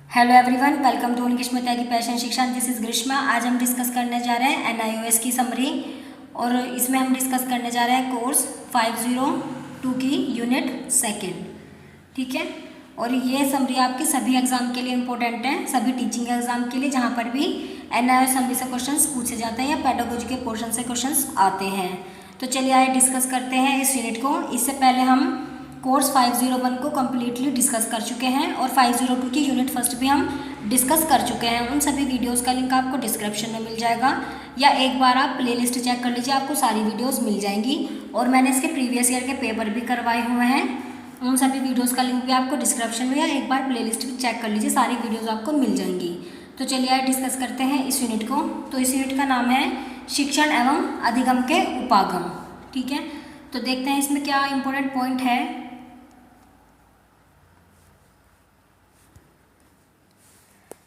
Hello everyone, welcome to English में Tyagi passion Shiksha. This is Grishma. आज हम डिस्कस करने जा रहे हैं NIOS की समरी और इसमें हम डिस्कस करने जा रहे हैं कोर्स 502 की यूनिट सेकंड। ठीक है, और ये समरी आपके सभी एग्जाम के लिए इम्पोर्टेंट है, सभी टीचिंग एग्जाम के लिए, जहाँ पर भी NIOS समरी से क्वेश्चंस पूछे जाते हैं या पेडागोजी के पोर्शन से क्वेश्चंस आते हैं। तो चलिए आइए डिस्कस करते हैं इस यूनिट को। इससे पहले हम कोर्स 501 को कम्प्लीटली डिस्कस कर चुके हैं और 502 की यूनिट फर्स्ट भी हम डिस्कस कर चुके हैं। उन सभी वीडियोस का लिंक आपको डिस्क्रिप्शन में मिल जाएगा या एक बार आप प्लेलिस्ट चेक कर लीजिए, आपको सारी वीडियोस मिल जाएंगी। और मैंने इसके प्रीवियस ईयर के पेपर भी करवाए हुए हैं, उन सभी वीडियोज़ का लिंक भी आपको डिस्क्रिप्शन में या एक बार प्लेलिस्ट भी चेक कर लीजिए, सारी वीडियोज़ आपको मिल जाएंगी। तो चलिए आज डिस्कस करते हैं इस यूनिट को। तो इस यूनिट का नाम है शिक्षण एवं अधिगम के उपागम। ठीक है, तो देखते हैं इसमें क्या इंपॉर्टेंट पॉइंट है।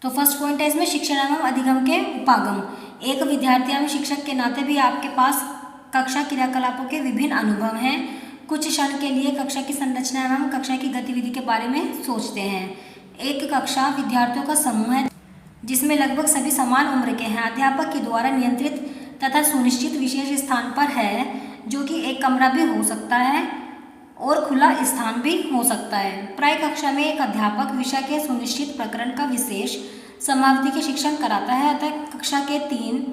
तो फर्स्ट पॉइंट है इसमें शिक्षण एवं अधिगम के उपागम। एक विद्यार्थी एवं शिक्षक के नाते भी आपके पास कक्षा क्रियाकलापों के विभिन्न अनुभव हैं। कुछ क्षण के लिए कक्षा की संरचना एवं कक्षा की गतिविधि के बारे में सोचते हैं। एक कक्षा विद्यार्थियों का समूह है जिसमें लगभग सभी समान उम्र के हैं। अध्यापक के द्वारा नियंत्रित तथा सुनिश्चित विशेष स्थान पर है, जो कि एक कमरा भी हो सकता है और खुला स्थान भी हो सकता है। प्राय कक्षा में एक अध्यापक विषय के सुनिश्चित प्रकरण का विशेष समावधि के शिक्षण कराता है। अतः कक्षा के 3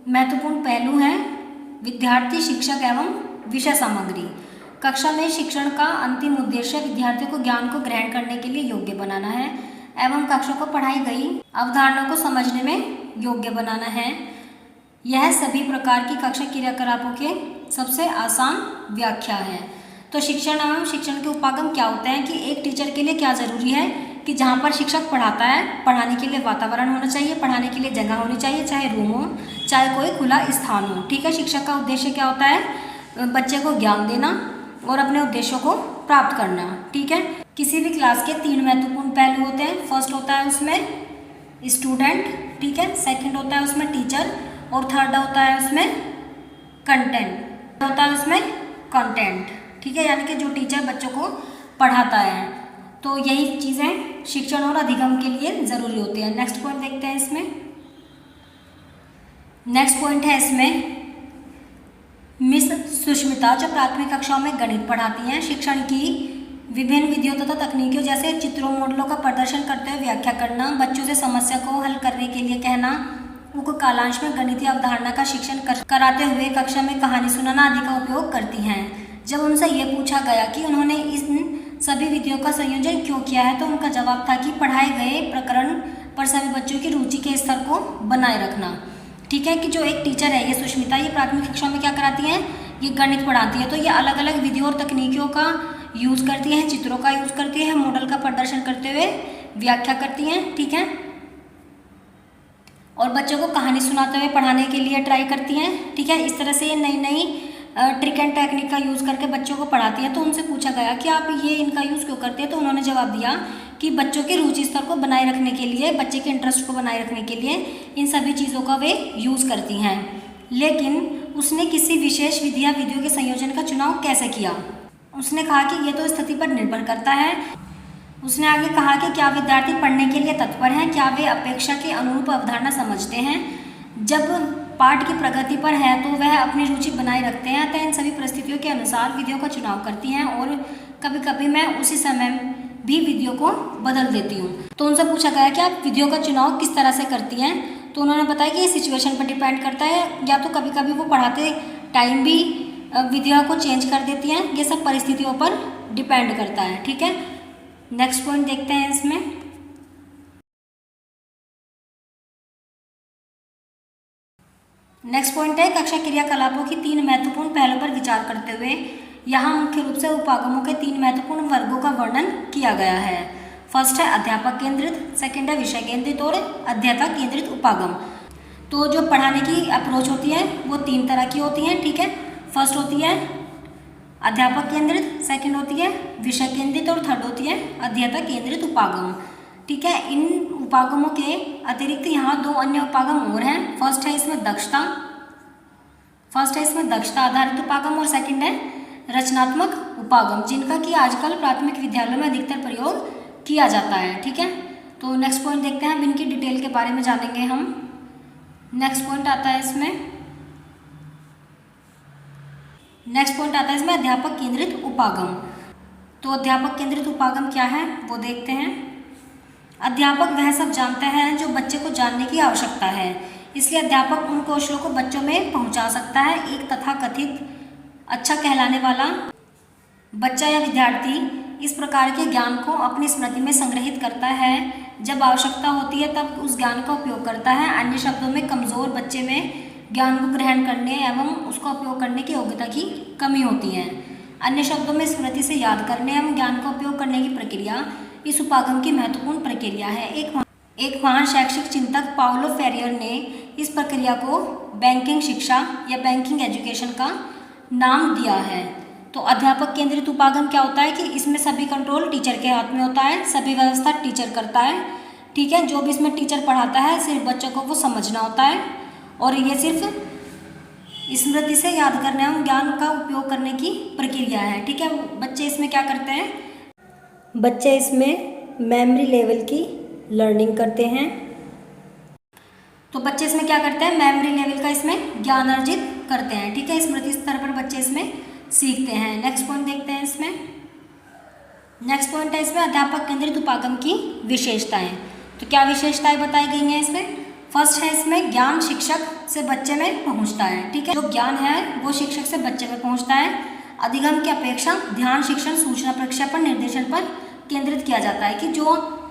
महत्वपूर्ण पहलू हैं: विद्यार्थी, शिक्षक एवं विषय सामग्री। कक्षा में शिक्षण का अंतिम उद्देश्य विद्यार्थियों को ज्ञान को ग्रहण करने के लिए योग्य बनाना है एवं कक्षा को पढ़ाई गई अवधारणाओं को समझने में योग्य बनाना है। यह सभी प्रकार की कक्षा क्रियाकलापों के सबसे आसान व्याख्या है। तो शिक्षण एवं शिक्षण के उपागम क्या होते हैं कि एक टीचर के लिए क्या ज़रूरी है कि जहाँ पर शिक्षक पढ़ाता है, पढ़ाने के लिए वातावरण होना चाहिए, पढ़ाने के लिए जगह होनी चाहिए, चाहे रूम हो चाहे कोई खुला स्थान हो। ठीक है, शिक्षक का उद्देश्य क्या होता है? बच्चे को ज्ञान देना और अपने उद्देश्यों को प्राप्त करना। ठीक है, किसी भी क्लास के 3 महत्वपूर्ण पहलू होते हैं। फर्स्ट होता है उसमें स्टूडेंट, ठीक है, सेकेंड होता है उसमें टीचर और थर्ड होता है उसमें कंटेंट, होता है उसमें कंटेंट। ठीक है, यानी कि जो टीचर बच्चों को पढ़ाता है। तो यही चीज़ें शिक्षण और अधिगम के लिए ज़रूरी होती है। नेक्स्ट पॉइंट देखते हैं इसमें। नेक्स्ट पॉइंट है इसमें मिस सुष्मिता, जो प्राथमिक कक्षाओं में गणित पढ़ाती हैं। शिक्षण की विभिन्न विधियों तथा तकनीकों जैसे चित्रों, मॉडलों का प्रदर्शन करते हुए व्याख्या करना, बच्चों से समस्या को हल करने के लिए कहना, उनको कालांश में गणितीय अवधारणा का शिक्षण कराते हुए कक्षा में कहानी सुनाना आदि का उपयोग करती हैं। जब उनसे ये पूछा गया कि उन्होंने इन सभी विधियों का संयोजन क्यों किया है, तो उनका जवाब था कि पढ़ाए गए प्रकरण पर सभी बच्चों की रुचि के स्तर को बनाए रखना। ठीक है, कि जो एक टीचर है ये सुष्मिता, ये प्राथमिक कक्षा में क्या कराती हैं? ये गणित पढ़ाती है। तो ये अलग अलग विधियों और तकनीकों का यूज़ करती हैं, चित्रों का यूज़ करती है, मॉडल का प्रदर्शन करते हुए व्याख्या करती हैं। ठीक है, और बच्चों को कहानी सुनाते हुए पढ़ाने के लिए ट्राई करती हैं। ठीक है, इस तरह से ये नई नई ट्रिक एंड टेक्निक का यूज़ करके बच्चों को पढ़ाती है। तो उनसे पूछा गया कि आप ये इनका यूज़ क्यों करते हैं, तो उन्होंने जवाब दिया कि बच्चों के रुचि स्तर को बनाए रखने के लिए, बच्चे के इंटरेस्ट को बनाए रखने के लिए इन सभी चीज़ों का वे यूज़ करती हैं। लेकिन उसने किसी विशेष विधि या विधियों के संयोजन का चुनाव कैसे किया? उसने कहा कि ये तो स्थिति पर निर्भर करता है। उसने आगे कहा कि क्या विद्यार्थी पढ़ने के लिए तत्पर हैं, क्या वे अपेक्षा के अनुरूप अवधारणा समझते हैं, जब पाठ की प्रगति पर है तो वह अपनी रुचि बनाए रखते हैं। अतः इन सभी परिस्थितियों के अनुसार विधियों का चुनाव करती हैं और कभी कभी मैं उसी समय भी विधियों को बदल देती हूँ। तो उनसे पूछा गया कि आप विधियों का चुनाव किस तरह से करती हैं, तो उन्होंने बताया कि ये सिचुएशन पर डिपेंड करता है, या तो कभी कभी वो पढ़ाते टाइम भी विधियों को चेंज कर देती हैं। ये सब परिस्थितियों पर डिपेंड करता है। ठीक है, नेक्स्ट पॉइंट देखते हैं इसमें। नेक्स्ट पॉइंट है कक्षा क्रियाकलापों की 3 महत्वपूर्ण पहलुओं पर विचार करते हुए यहाँ मुख्य रूप से उपागमों के 3 महत्वपूर्ण वर्गों का वर्णन किया गया है। फर्स्ट है अध्यापक केंद्रित, सेकंड है विषय केंद्रित और अध्येता केंद्रित उपागम। तो जो पढ़ाने की अप्रोच होती है वो 3 तरह की होती हैं। ठीक है, फर्स्ट होती है अध्यापक केंद्रित, सेकंड होती है विषय केंद्रित और थर्ड होती है अध्येता केंद्रित उपागम। ठीक है, इन उपागमों के अतिरिक्त यहाँ 2 अन्य उपागम और हैं। फर्स्ट है इसमें दक्षता आधारित उपागम और सेकंड है रचनात्मक उपागम, जिनका कि आजकल प्राथमिक विद्यालयों में अधिकतर प्रयोग किया जाता है। ठीक है, तो नेक्स्ट पॉइंट देखते हैं, अब इनकी डिटेल के बारे में जानेंगे हम। नेक्स्ट पॉइंट आता है इसमें अध्यापक केंद्रित उपागम। तो अध्यापक केंद्रित उपागम क्या है वो देखते हैं। अध्यापक वह सब जानता है जो बच्चे को जानने की आवश्यकता है, इसलिए अध्यापक उन कौशलों को बच्चों में पहुंचा सकता है। एक तथाकथित अच्छा कहलाने वाला बच्चा या विद्यार्थी इस प्रकार के ज्ञान को अपनी स्मृति में संग्रहित करता है, जब आवश्यकता होती है तब उस ज्ञान का उपयोग करता है। अन्य शब्दों में कमज़ोर बच्चे में ज्ञान को ग्रहण करने एवं उसका उपयोग करने की योग्यता की कमी होती है। अन्य शब्दों में स्मृति से याद करने एवं ज्ञान का उपयोग करने की प्रक्रिया इस उपागम की महत्वपूर्ण प्रक्रिया है। एक महान शैक्षिक चिंतक पाउलो फेरियर ने इस प्रक्रिया को बैंकिंग शिक्षा या बैंकिंग एजुकेशन का नाम दिया है। तो अध्यापक केंद्रित उपागम क्या होता है कि इसमें सभी कंट्रोल टीचर के हाथ में होता है, सभी व्यवस्था टीचर करता है, ठीक है। जो भी इसमें टीचर पढ़ाता है सिर्फ बच्चों को वो समझना होता है, और ये सिर्फ स्मृति से याद करने एवं ज्ञान का उपयोग करने की प्रक्रिया है, ठीक है। बच्चे इसमें क्या करते हैं, बच्चे इसमें मेमोरी लेवल की लर्निंग करते हैं। तो बच्चे इसमें क्या करते हैं, मेमोरी लेवल का इसमें ज्ञान अर्जित करते हैं, ठीक है। स्मृति स्तर पर बच्चे इसमें सीखते हैं। नेक्स्ट पॉइंट देखते हैं इसमें। नेक्स्ट पॉइंट है इसमें अध्यापक केंद्रित उपागम की विशेषताएं। तो क्या विशेषताएं बताई गई हैं इसमें। फर्स्ट है इसमें ज्ञान शिक्षक से बच्चे में पहुंचता है, ठीक है। जो ज्ञान है वो शिक्षक से बच्चे में पहुंचता है। अधिगम की अपेक्षा ध्यान शिक्षण सूचना प्रक्षेपण निर्देशन पर केंद्रित किया जाता है कि जो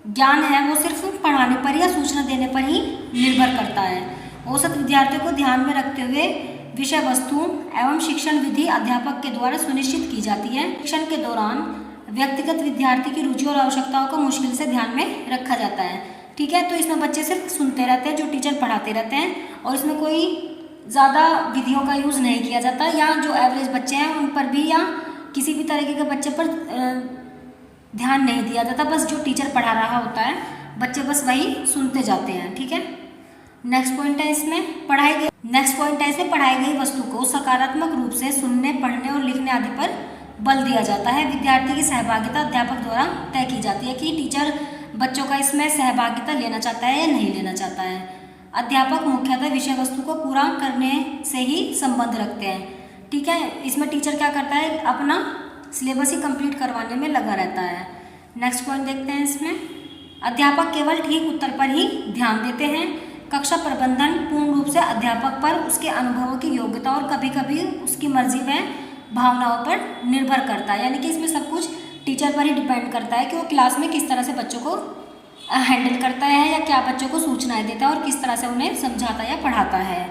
ज्ञान है वो सिर्फ पढ़ाने पर या सूचना देने पर ही निर्भर करता है। औसत विद्यार्थियों को ध्यान में रखते हुए विषय वस्तु एवं शिक्षण विधि अध्यापक के द्वारा सुनिश्चित की जाती है। शिक्षण के दौरान व्यक्तिगत विद्यार्थी की रुचि और आवश्यकताओं को मुश्किल से ध्यान में रखा जाता है, ठीक है। तो इसमें बच्चे सिर्फ सुनते रहते हैं, जो टीचर पढ़ाते रहते हैं, और इसमें कोई ज़्यादा विधियों का यूज़ नहीं किया जाता, या जो एवरेज बच्चे हैं उन पर भी या किसी भी तरीके के बच्चे पर ध्यान नहीं दिया जाता। बस जो टीचर पढ़ा रहा होता है बच्चे बस वही सुनते जाते हैं, ठीक है। नेक्स्ट पॉइंट है इसमें पढ़ाई गई वस्तु को सकारात्मक रूप से सुनने, पढ़ने और लिखने आदि पर बल दिया जाता है। विद्यार्थी की सहभागिता अध्यापक द्वारा तय की जाती है कि टीचर बच्चों का इसमें सहभागिता लेना चाहता है या नहीं लेना चाहता है। अध्यापक मुख्यतः विषय वस्तु को पूरा करने से ही संबंध रखते हैं, ठीक है। इसमें टीचर क्या करता है, अपना सिलेबस ही कंप्लीट करवाने में लगा रहता है। नेक्स्ट पॉइंट देखते हैं इसमें। अध्यापक केवल ठीक उत्तर पर ही ध्यान देते हैं। कक्षा प्रबंधन पूर्ण रूप से अध्यापक पर, उसके अनुभवों की योग्यता और कभी कभी उसकी मर्जी व भावनाओं पर निर्भर करता है। यानी कि इसमें सब कुछ टीचर पर ही डिपेंड करता है कि वो क्लास में किस तरह से बच्चों को हैंडल करता है या क्या बच्चों को सूचनाएं देता है और किस तरह से उन्हें समझाता या पढ़ाता है।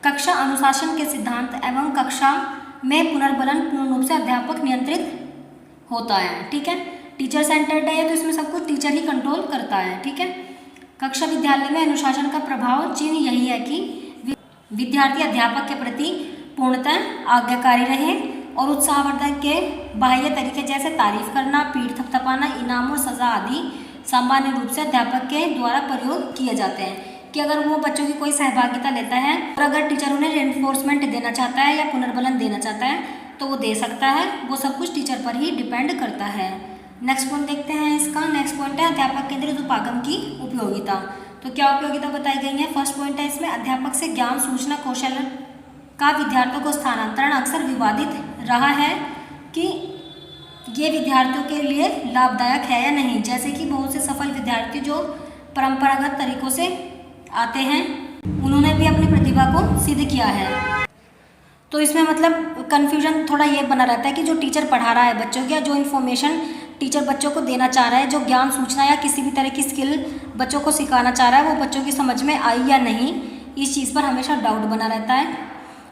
कक्षा अनुशासन के सिद्धांत एवं कक्षा में पुनर्बलन पूर्ण रूप से अध्यापक नियंत्रित होता है, ठीक है। टीचर सेंटर्ड है तो इसमें सब कुछ टीचर ही कंट्रोल करता है, ठीक है। कक्षा विद्यालय में अनुशासन का प्रभाव चिन्ह यही है कि विद्यार्थी अध्यापक के प्रति पूर्णतः आज्ञाकारी रहे और उत्साहवर्धक के बाह्य तरीके जैसे तारीफ करना, पीठ थपथपाना, इनाम और सजा आदि सामान्य रूप से अध्यापक के द्वारा प्रयोग किए जाते हैं। कि अगर वो बच्चों की कोई सहभागिता लेता है और अगर टीचर उन्हें रेनफोर्समेंट देना चाहता है या पुनर्बलन देना चाहता है तो वो दे सकता है। वो सब कुछ टीचर पर ही डिपेंड करता है। नेक्स्ट पॉइंट देखते हैं इसका। नेक्स्ट पॉइंट है अध्यापक केंद्रित उपागम की उपयोगिता। तो क्या उपयोगिता बताई गई है। फर्स्ट पॉइंट है इसमें अध्यापक से ज्ञान, सूचना, कौशल का विद्यार्थियों को स्थानांतरण अक्सर विवादित रहा है कि ये विद्यार्थियों के लिए लाभदायक है या नहीं। जैसे कि बहुत से सफल विद्यार्थी जो परंपरागत तरीकों से आते हैं उन्होंने भी अपनी प्रतिभा को सिद्ध किया है। तो इसमें मतलब कन्फ्यूजन थोड़ा ये बना रहता है कि जो टीचर पढ़ा रहा है बच्चों की, जो इन्फॉर्मेशन टीचर बच्चों को देना चाह रहा है, जो ज्ञान, सूचना या किसी भी तरह की स्किल बच्चों को सिखाना चाह रहा है वो बच्चों की समझ में आई या नहीं, इस चीज़ पर हमेशा डाउट बना रहता है।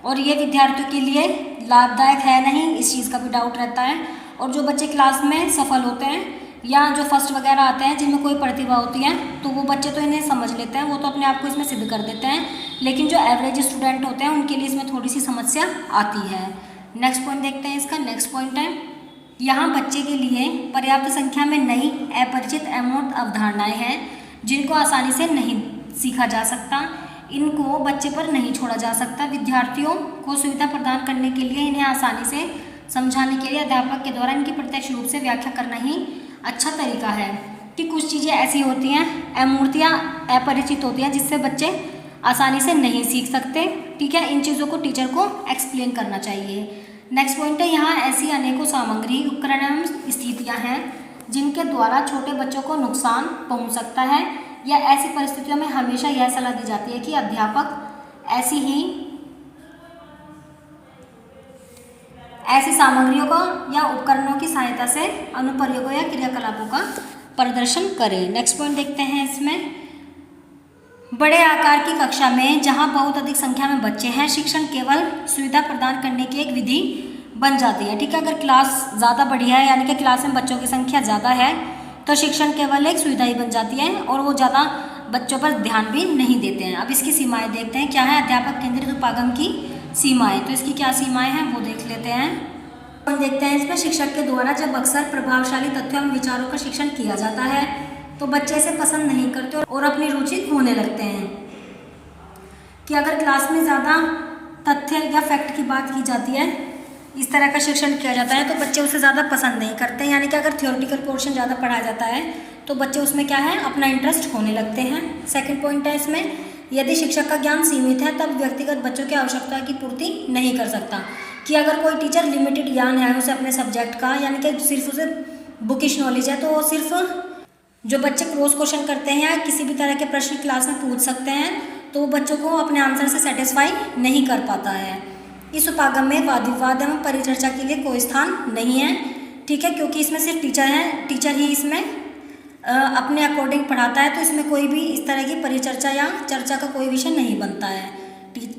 और ये विद्यार्थियों के लिए लाभदायक है नहीं, इस चीज़ का भी डाउट रहता है। और जो बच्चे क्लास में सफल होते हैं या जो फर्स्ट वगैरह आते हैं जिनमें कोई प्रतिभा होती है तो वो बच्चे तो इन्हें समझ लेते हैं, वो तो अपने आप को इसमें सिद्ध कर देते हैं। लेकिन जो एवरेज स्टूडेंट होते हैं उनके लिए इसमें थोड़ी सी समस्या आती है। नेक्स्ट पॉइंट देखते हैं इसका। नेक्स्ट पॉइंट है यहाँ बच्चे के लिए पर्याप्त संख्या में नई, अपरिचित, अमूर्त अवधारणाएं हैं जिनको आसानी से नहीं सीखा जा सकता। इनको बच्चे पर नहीं छोड़ा जा सकता। विद्यार्थियों को सुविधा प्रदान करने के लिए इन्हें आसानी से समझाने के लिए अध्यापक के द्वारा इनकी प्रत्यक्ष रूप से व्याख्या करना ही अच्छा तरीका है। कि कुछ चीज़ें ऐसी होती हैं, अमूर्तियाँ अपरिचित होती हैं जिससे बच्चे आसानी से नहीं सीख सकते। ठीक है, इन चीज़ों को टीचर को एक्सप्लेन करना चाहिए। नेक्स्ट पॉइंट है, यहाँ ऐसी अनेकों सामग्री, उपकरण एवं स्थितियाँ हैं जिनके द्वारा छोटे बच्चों को नुकसान पहुँच सकता है, या ऐसी परिस्थितियों में हमेशा यह सलाह दी जाती है कि अध्यापक ऐसी सामग्रियों का या उपकरणों की सहायता से अनुप्रयोगों या क्रियाकलापों का प्रदर्शन करें। नेक्स्ट पॉइंट देखते हैं इसमें, बड़े आकार की कक्षा में जहां बहुत अधिक संख्या में बच्चे हैं, शिक्षण केवल सुविधा प्रदान करने की एक विधि बन जाती है। ठीक है, अगर क्लास ज़्यादा बड़ी है यानी कि क्लास में बच्चों की संख्या ज़्यादा है तो शिक्षण केवल एक सुविधा ही बन जाती है और वो ज़्यादा बच्चों पर ध्यान भी नहीं देते हैं। अब इसकी सीमाएं देखते हैं, क्या है अध्यापक केंद्रित उपागम की सीमाएं। तो इसकी क्या सीमाएं हैं वो देख लेते हैं। हम देखते हैं इसमें, शिक्षक के द्वारा जब अक्सर प्रभावशाली तथ्यों एवं विचारों का शिक्षण किया जाता है तो बच्चे इसे पसंद नहीं करते और अपनी रुचि खोने लगते हैं। कि अगर क्लास में ज़्यादा तथ्य या फैक्ट की बात की जाती है, इस तरह का शिक्षण किया जाता है तो बच्चे उसे ज़्यादा पसंद नहीं करते। यानी कि अगर थ्योरेटिकल पोर्शन ज़्यादा पढ़ाया जाता है तो बच्चे उसमें क्या है अपना इंटरेस्ट खोने लगते हैं। सेकंड पॉइंट है इसमें, यदि शिक्षक का ज्ञान सीमित है तब व्यक्तिगत बच्चों की आवश्यकता की पूर्ति नहीं कर सकता। कि अगर कोई टीचर लिमिटेड ज्ञान है उसे अपने सब्जेक्ट का, यानी कि सिर्फ उसे बुकिश नॉलेज है, तो वो सिर्फ जो बच्चे क्रॉस क्वेश्चन करते हैं या किसी भी तरह के प्रश्न क्लास में पूछ सकते हैं तो वो बच्चों को अपने आंसर से सेटिस्फाई नहीं कर पाता है। इस उपागम में वाद विवाद एवं परिचर्चा के लिए कोई स्थान नहीं है। ठीक है, क्योंकि इसमें सिर्फ टीचर है, टीचर ही इसमें अपने अकॉर्डिंग पढ़ाता है, तो इसमें कोई भी इस तरह की परिचर्चा या चर्चा का कोई विषय नहीं बनता है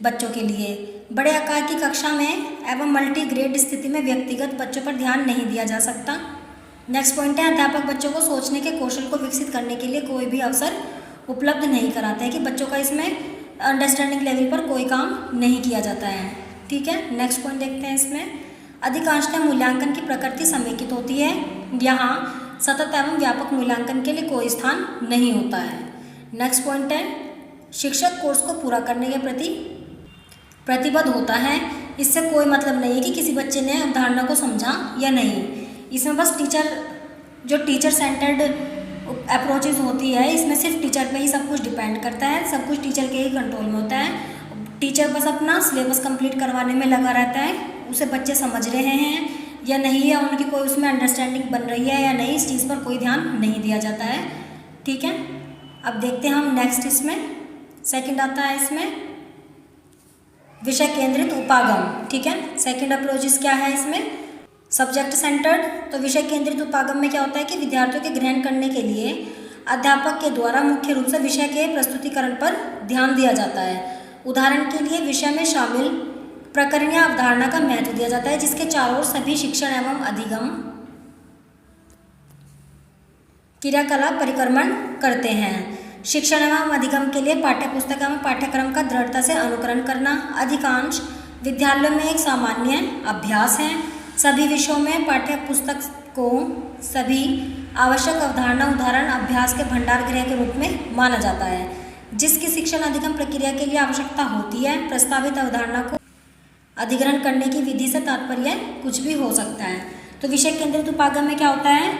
बच्चों के लिए। बड़े आकार की कक्षा में एवं मल्टीग्रेड स्थिति में व्यक्तिगत बच्चों पर ध्यान नहीं दिया जा सकता। नेक्स्ट पॉइंट है, अध्यापक बच्चों को सोचने के कौशल को विकसित करने के लिए कोई भी अवसर उपलब्ध नहीं कराते हैं। कि बच्चों का इसमें अंडरस्टैंडिंग लेवल पर कोई काम नहीं किया जाता है। ठीक है, नेक्स्ट पॉइंट देखते हैं इसमें, अधिकांशतः मूल्यांकन की प्रकृति समेकित होती है। यहाँ सतत एवं व्यापक मूल्यांकन के लिए कोई स्थान नहीं होता है। नेक्स्ट पॉइंट है, शिक्षक कोर्स को पूरा करने के प्रति प्रतिबद्ध होता है। इससे कोई मतलब नहीं है कि किसी बच्चे ने अवधारणा को समझा या नहीं। इसमें बस टीचर सेंटर्ड अप्रोचेज होती है, इसमें सिर्फ टीचर पे ही सब कुछ डिपेंड करता है, सब कुछ टीचर के ही कंट्रोल में होता है। टीचर बस अपना सिलेबस कंप्लीट करवाने में लगा रहता है, उसे बच्चे समझ रहे हैं या नहीं, या उनकी कोई उसमें अंडरस्टैंडिंग बन रही है या नहीं, इस चीज़ पर कोई ध्यान नहीं दिया जाता है। ठीक है, अब देखते हैं हम नेक्स्ट, इसमें सेकंड आता है इसमें विषय केंद्रित उपागम। ठीक है, सेकंड अप्रोचेस क्या है इसमें, सब्जेक्ट सेंटर्ड। तो विषय केंद्रित उपागम में क्या होता है कि विद्यार्थियों के ग्रहण करने के लिए अध्यापक के द्वारा मुख्य रूप से विषय के प्रस्तुतिकरण पर ध्यान दिया जाता है। उदाहरण के लिए विषय में शामिल प्रकरण या अवधारणा का महत्व दिया जाता है, जिसके चारों ओर सभी शिक्षण एवं अधिगम क्रियाकलाप परिक्रमण करते हैं। शिक्षण एवं अधिगम के लिए पाठ्यपुस्तक एवं पाठ्यक्रम का दृढ़ता से अनुकरण करना अधिकांश विद्यालयों में एक सामान्य अभ्यास है। सभी विषयों में पाठ्यपुस्तक को सभी आवश्यक अवधारणा उदाहरण अभ्यास के भंडार गृह के रूप में माना जाता है, जिसकी शिक्षण अधिगम प्रक्रिया के लिए आवश्यकता होती है। प्रस्तावित अवधारणा को अधिग्रहण करने की विधि से तात्पर्य कुछ भी हो सकता है। तो विषय केंद्रित उपागम में क्या होता है,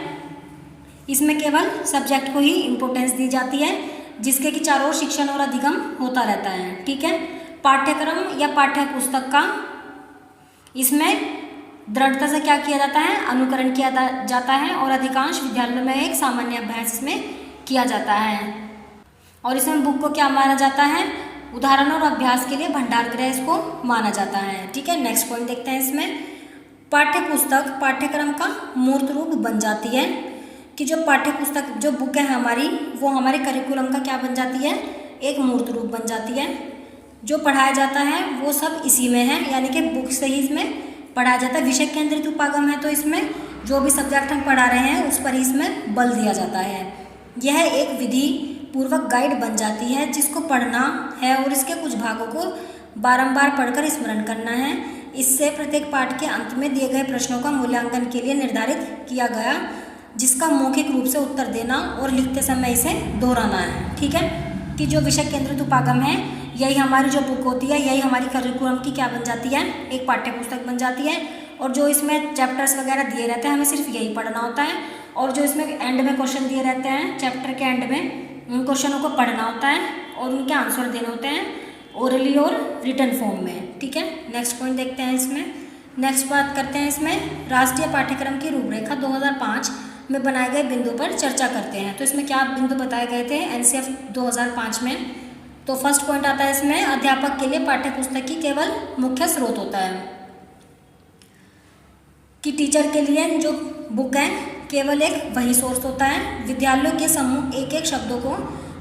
इसमें केवल सब्जेक्ट को ही इम्पोर्टेंस दी जाती है, जिसके कि चारों ओर शिक्षण और अधिगम होता रहता है। ठीक है, पाठ्यक्रम या पाठ्यपुस्तक का इसमें दृढ़ता से क्या किया जाता है, अनुकरण किया जाता है, और अधिकांश विद्यालयों में एक सामान्य अभ्यास इसमें किया जाता है। और इसमें बुक को क्या माना जाता है, उदाहरण और अभ्यास के लिए भंडार गृह इसको माना जाता है। ठीक है, नेक्स्ट पॉइंट देखते हैं इसमें, पाठ्यपुस्तक पाठ्यक्रम का मूर्त रूप बन जाती है। कि जो पाठ्यपुस्तक जो बुक है हमारी, वो हमारे करिकुलम का क्या बन जाती है, एक मूर्त रूप बन जाती है। जो पढ़ाया जाता है वो सब इसी में है, यानी कि बुक से ही इसमें पढ़ाया जाता है। विषय केंद्रित उपागम है तो इसमें जो भी सब्जेक्ट हम पढ़ा रहे हैं उस पर ही इसमें बल दिया जाता है। यह एक विधि पूर्वक गाइड बन जाती है जिसको पढ़ना है और इसके कुछ भागों को बारंबार पढ़कर स्मरण करना है। इससे प्रत्येक पाठ के अंत में दिए गए प्रश्नों का मूल्यांकन के लिए निर्धारित किया गया, जिसका मौखिक रूप से उत्तर देना और लिखते समय इसे दोहराना है। ठीक है, कि जो विषय केंद्रित उपागम है यही हमारी जो बुक होती है, यही हमारी करिकुलम की क्या बन जाती है, एक पाठ्यपुस्तक बन जाती है। और जो इसमें चैप्टर्स वगैरह दिए रहते हैं हमें सिर्फ यही पढ़ना होता है और जो इसमें एंड में क्वेश्चन दिए रहते हैं चैप्टर के एंड में, उन क्वेश्चनों को पढ़ना होता है और उनके आंसर देने होते हैं ओरली और रिटन फॉर्म में। ठीक है, नेक्स्ट पॉइंट देखते हैं इसमें। नेक्स्ट बात करते हैं इसमें राष्ट्रीय पाठ्यक्रम की रूपरेखा 2005 में बनाए गए बिंदु पर चर्चा करते हैं। तो इसमें क्या बिंदु बताए गए थे एनसीएफ 2005 में? तो फर्स्ट पॉइंट आता है इसमें अध्यापक के लिए पाठ्य पुस्तक की केवल मुख्य स्रोत होता है, कि टीचर के लिए जो बुक है केवल एक वही सोर्स होता है। विद्यालयों के समूह एक एक शब्दों को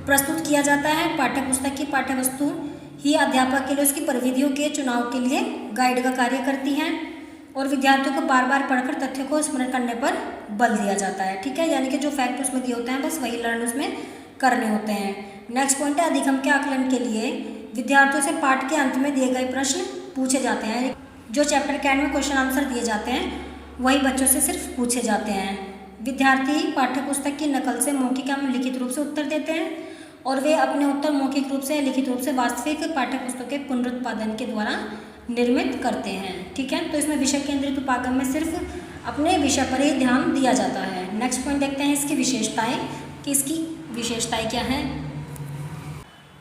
प्रस्तुत किया जाता है। पाठ्य पुस्तक की पाठ्य वस्तु ही अध्यापक के लिए उसकी प्रविधियों के चुनाव के लिए गाइड का कार्य करती हैं और विद्यार्थियों को बार बार पढ़कर तथ्यों को स्मरण करने पर बल दिया जाता है। ठीक है, यानी कि जो फैक्ट उसमें दिए होते हैं बस वही लर्न उसमें करने होते हैं। नेक्स्ट पॉइंट है अधिगम के आकलन के लिए विद्यार्थियों से पाठ के अंत में दिए गए प्रश्न पूछे जाते हैं। जो चैप्टर के एंड में क्वेश्चन आंसर दिए जाते हैं वही बच्चों से सिर्फ पूछे जाते हैं। विद्यार्थी पाठ्य पुस्तक की नकल से मौखिक या लिखित रूप से उत्तर देते हैं और वे अपने उत्तर मौखिक रूप से या लिखित रूप से वास्तविक पाठ्य पुस्तक के पुनरुत्पादन के द्वारा निर्मित करते हैं। ठीक है, तो इसमें विषय केंद्रित उपागम में सिर्फ अपने विषय पर ही ध्यान दिया जाता है। नेक्स्ट पॉइंट देखते हैं इसकी विशेषताएं, कि इसकी विशेषताएं क्या हैं।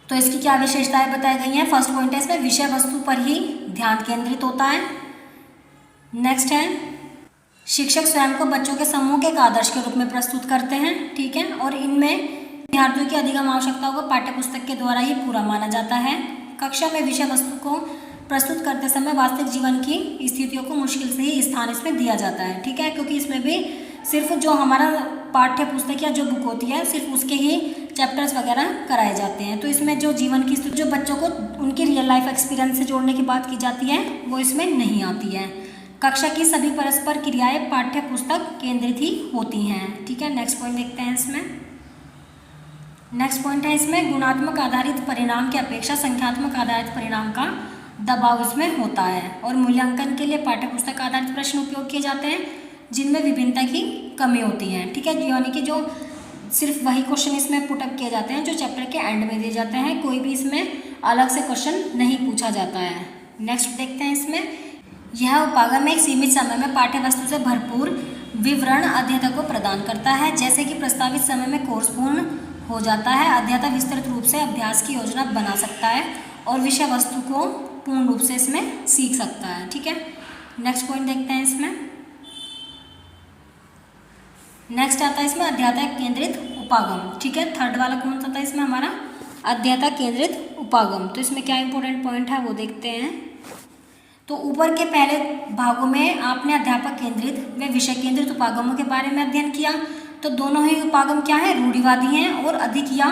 तो इसकी क्या विशेषताएं बताई गई हैं। फर्स्ट पॉइंट है इसमें विषय वस्तु पर ही ध्यान केंद्रित होता है। नेक्स्ट है शिक्षक स्वयं को बच्चों के समूह के एक आदर्श के रूप में प्रस्तुत करते हैं। ठीक है, और इनमें विद्यार्थियों की अधिगम आवश्यकताओं को पाठ्य पुस्तक के द्वारा ही पूरा माना जाता है। कक्षा में विषय वस्तु को प्रस्तुत करते समय वास्तविक जीवन की स्थितियों को मुश्किल से ही स्थान इसमें दिया जाता है। ठीक है, क्योंकि इसमें भी सिर्फ जो हमारा पाठ्य पुस्तक या जो बुक होती है सिर्फ उसके ही चैप्टर्स वगैरह कराए जाते हैं। तो इसमें जो जीवन की स्थिति जो बच्चों को उनकी रियल लाइफ एक्सपीरियंस से जोड़ने की बात की जाती है वो इसमें नहीं आती है। कक्षा की सभी परस्पर क्रियाएं पाठ्य पुस्तक केंद्रित ही होती हैं। ठीक है, नेक्स्ट पॉइंट देखते हैं इसमें। नेक्स्ट पॉइंट है इसमें गुणात्मक आधारित परिणाम की अपेक्षा संख्यात्मक आधारित परिणाम का दबाव इसमें होता है और मूल्यांकन के लिए पाठ्य पुस्तक आधारित प्रश्न उपयोग किए जाते हैं जिनमें विभिन्नता की कमी होती है। ठीक है, यानी कि जो सिर्फ वही क्वेश्चन इसमें पुटअप किए जाते हैं जो चैप्टर के एंड में दिए जाते हैं, कोई भी इसमें अलग से क्वेश्चन नहीं पूछा जाता है। नेक्स्ट देखते हैं इसमें यह उपागम एक सीमित समय में पाठ्य वस्तु से भरपूर विवरण अध्येता को प्रदान करता है। जैसे कि प्रस्तावित समय में कोर्स पूर्ण हो जाता है, अध्येता विस्तृत रूप से अभ्यास की योजना बना सकता है और विषय वस्तु को पूर्ण रूप से इसमें सीख सकता है। ठीक है, नेक्स्ट पॉइंट देखते हैं इसमें। नेक्स्ट आता है इसमें अध्येता केंद्रित उपागम। ठीक है, थर्ड वाला कौन सा था इसमें हमारा अध्येता केंद्रित उपागम। तो इसमें क्या इंपॉर्टेंट पॉइंट है वो देखते हैं। तो ऊपर के पहले भागों में आपने अध्यापक केंद्रित व विषय केंद्रित उपागमों के बारे में अध्ययन किया। तो दोनों ही उपागम क्या है, रूढ़िवादी हैं और अधिक या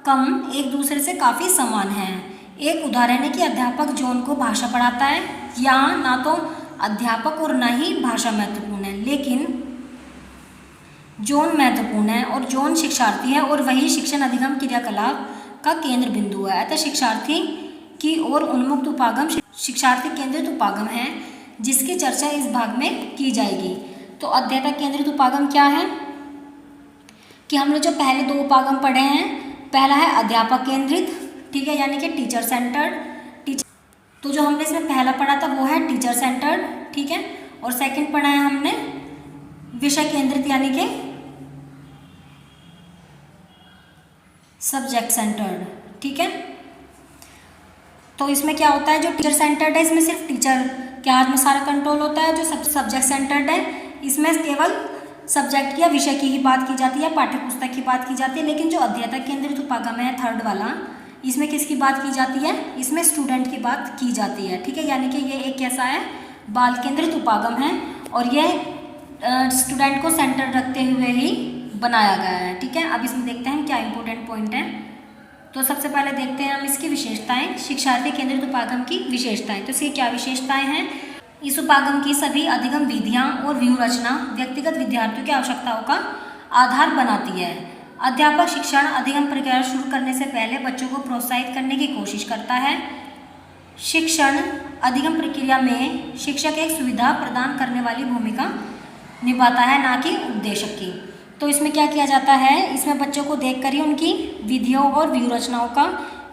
कम एक दूसरे से काफ़ी समान हैं। एक उदाहरण है कि अध्यापक जॉन को भाषा पढ़ाता है, यहाँ ना तो अध्यापक और ना ही भाषा महत्वपूर्ण है, लेकिन जॉन महत्वपूर्ण है और जॉन शिक्षार्थी है और वही शिक्षण अधिगम क्रियाकलाप का केंद्र बिंदु है। अतः शिक्षार्थी की ओर उन्मुक्त उपागम शिक्षार्थी केंद्रित उपागम है जिसकी चर्चा इस भाग में की जाएगी। तो अध्येता केंद्रित उपागम क्या है कि हमने जो पहले दो उपागम पढ़े हैं, पहला है अध्यापक केंद्रित, ठीक है, यानी कि टीचर सेंटर्ड। तो जो हमने इसमें पहला पढ़ा था वो है टीचर सेंटर्ड, ठीक है, और सेकंड पढ़ा है हमने विषय केंद्रित यानी कि सब्जेक्ट सेंटर्ड। ठीक है, तो इसमें क्या होता है, जो टीचर सेंटर्ड है इसमें सिर्फ टीचर के हाथ में सारा कंट्रोल होता है। जो सब्जेक्ट सेंटर्ड है इसमें केवल सब्जेक्ट की या विषय की ही बात की जाती है, पाठ्य पुस्तक की बात की जाती है। लेकिन जो अध्येता केंद्रित उपागम है थर्ड वाला, इसमें किसकी बात की जाती है, इसमें स्टूडेंट की बात की जाती है। ठीक है, यानी कि ये एक कैसा है, बाल केंद्रित उपागम है और यह स्टूडेंट को सेंटर रखते हुए ही बनाया गया है। ठीक है, अब इसमें देखते हैं क्या इंपॉर्टेंट पॉइंट है। तो सबसे पहले देखते हैं हम इसकी विशेषताएं, शिक्षार्थी केंद्रित उपागम की विशेषताएं। तो इसकी क्या विशेषताएं हैं, इस उपागम की सभी अधिगम विधियां और व्यू रचना व्यक्तिगत विद्यार्थियों की आवश्यकताओं का आधार बनाती है। अध्यापक शिक्षण अधिगम प्रक्रिया शुरू करने से पहले बच्चों को प्रोत्साहित करने की कोशिश करता है। शिक्षण अधिगम प्रक्रिया में शिक्षक एक सुविधा प्रदान करने वाली भूमिका निभाता है, ना कि उपदेशक की। तो इसमें क्या किया जाता है, इसमें बच्चों को देखकर ही उनकी विधियों और व्यू रचनाओं का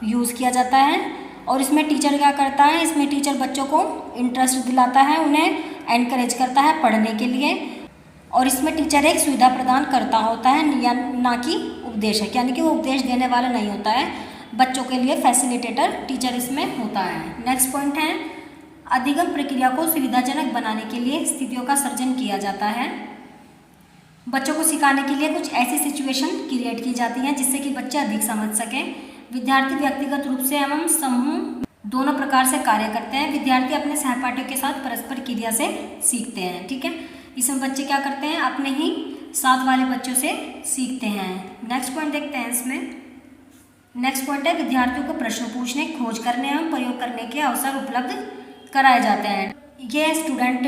यूज़ किया जाता है। और इसमें टीचर क्या करता है, इसमें टीचर बच्चों को इंटरेस्ट दिलाता है, उन्हें एनकरेज करता है पढ़ने के लिए और इसमें टीचर एक सुविधा प्रदान करता होता है या ना कि उपदेशक, यानी कि वो उपदेश देने वाला नहीं होता है, बच्चों के लिए फैसिलिटेटर टीचर इसमें होता है। नेक्स्ट पॉइंट है अधिगम प्रक्रिया को सुविधाजनक बनाने के लिए स्थितियों का सृजन किया जाता है। बच्चों को सिखाने के लिए कुछ ऐसी सिचुएशन क्रिएट की जाती हैं जिससे कि बच्चे अधिक समझ सकें। विद्यार्थी व्यक्तिगत रूप से एवं समूह दोनों प्रकार से कार्य करते हैं। विद्यार्थी अपने सहपाठियों के साथ परस्पर क्रिया से सीखते हैं। ठीक है, इसमें बच्चे क्या करते हैं, अपने ही साथ वाले बच्चों से सीखते हैं। नेक्स्ट पॉइंट देखते हैं इसमें। नेक्स्ट पॉइंट है विद्यार्थियों को प्रश्न पूछने, खोज करने एवं प्रयोग करने के अवसर उपलब्ध कराए जाते हैं। ये स्टूडेंट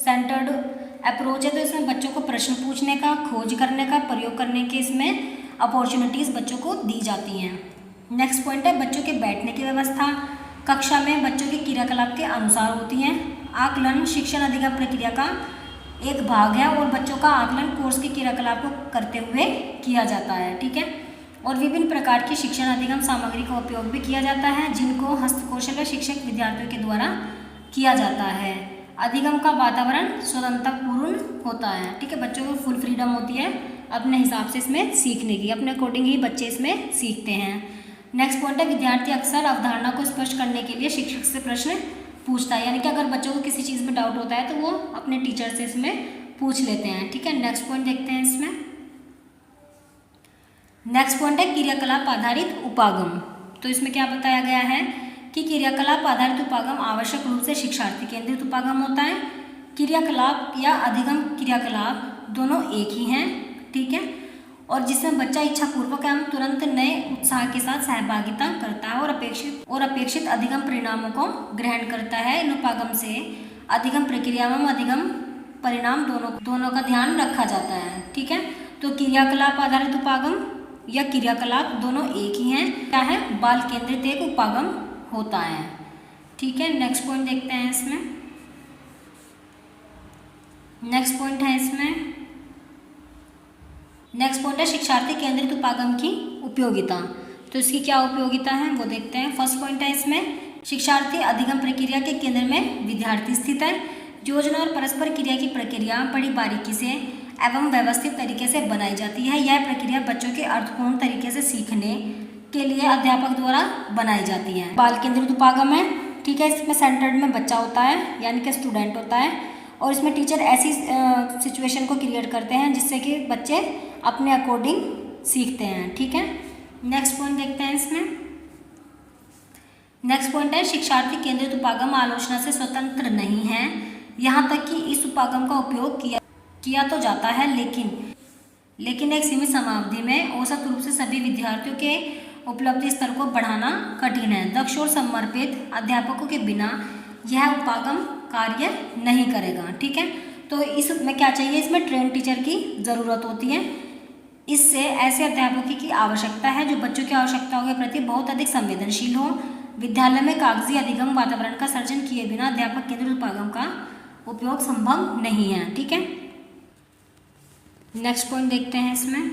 सेंटर्ड अप्रोच है, तो इसमें बच्चों को प्रश्न पूछने का, खोज करने का, प्रयोग करने के इसमें अपॉर्चुनिटीज़ बच्चों को दी जाती हैं। नेक्स्ट पॉइंट है बच्चों के बैठने की व्यवस्था कक्षा में बच्चों के क्रियाकलाप के अनुसार होती हैं। आकलन शिक्षण अधिगम प्रक्रिया का एक भाग है और बच्चों का आकलन कोर्स के क्रियाकलाप को करते हुए किया जाता है। ठीक है, और विभिन्न प्रकार की शिक्षण अधिगम सामग्री का उपयोग भी किया जाता है जिनको हस्तकौशल शिक्षक विद्यार्थियों के द्वारा किया जाता है। अधिगम का वातावरण स्वतंत्रतापूर्ण होता है। ठीक है, बच्चों को फुल फ्रीडम होती है अपने हिसाब से इसमें सीखने की, अपने अकॉर्डिंग ही बच्चे इसमें सीखते हैं। नेक्स्ट पॉइंट है विद्यार्थी अक्सर अवधारणा को स्पष्ट करने के लिए शिक्षक से प्रश्न पूछता है, यानी कि अगर बच्चों को किसी चीज़ में डाउट होता है तो वो अपने टीचर से इसमें पूछ लेते हैं। ठीक है, नेक्स्ट पॉइंट देखते हैं इसमें। नेक्स्ट पॉइंट है क्रियाकलाप आधारित उपागम। तो इसमें क्या बताया गया है कि क्रियाकलाप आधारित उपागम आवश्यक रूप से शिक्षार्थी केंद्रित उपागम होता है। क्रियाकलाप या अधिगम क्रियाकलाप दोनों एक ही हैं। ठीक है, और जिसमें बच्चा इच्छापूर्वक एवं तुरंत नए उत्साह के साथ सहभागिता करता है और अपेक्षित अधिगम परिणामों को ग्रहण करता है। इन उपागम से अधिगम प्रक्रिया एवं अधिगम परिणाम दोनों का ध्यान रखा जाता है। ठीक है, तो क्रियाकलाप आधारित उपागम या क्रियाकलाप दोनों एक ही हैं। क्या है, बाल केंद्रित एक उपागम होता है। ठीक है, नेक्स्ट पॉइंट देखते हैं इसमें। नेक्स्ट पॉइंट है शिक्षार्थी केंद्रित उपागम की उपयोगिता। तो इसकी क्या उपयोगिता है वो देखते हैं। फर्स्ट पॉइंट है इसमें शिक्षार्थी अधिगम प्रक्रिया के केंद्र में विद्यार्थी स्थित है। योजना और परस्पर क्रिया की प्रक्रिया बड़ी बारीकी से एवं व्यवस्थित तरीके से बनाई जाती है। यह प्रक्रिया बच्चों के अर्थपूर्ण तरीके से सीखने के लिए अध्यापक द्वारा बनाई जाती है। बाल केंद्रित उपागम है। ठीक है, इसमें सेंटर्ड में बच्चा होता है यानी कि स्टूडेंट होता है और इसमें टीचर ऐसी सिचुएशन को क्रिएट करते हैं जिससे कि बच्चे अपने अकॉर्डिंग सीखते हैं। ठीक है, नेक्स्ट पॉइंट देखते हैं इसमें। नेक्स्ट पॉइंट है शिक्षार्थी केंद्रित उपागम आलोचना से स्वतंत्र नहीं है। यहाँ तक कि इस उपागम का उपयोग किया तो जाता है लेकिन एक सीमित समावधि में औसत रूप से सभी विद्यार्थियों के उपलब्धि स्तर को बढ़ाना कठिन है। दक्ष और समर्पित अध्यापकों के बिना यह उपागम कार्य नहीं करेगा। ठीक है, तो इसमें क्या चाहिए, इसमें ट्रेन टीचर की ज़रूरत होती है। इससे ऐसे अध्यापकों की आवश्यकता है जो बच्चों की आवश्यकताओं के प्रति बहुत अधिक संवेदनशील हो। विद्यालय में कागजी अधिगम वातावरण का सर्जन किए बिना अध्यापक केंद्रित उपागम का उपयोग संभव नहीं है। ठीक है, नेक्स्ट पॉइंट देखते हैं इसमें।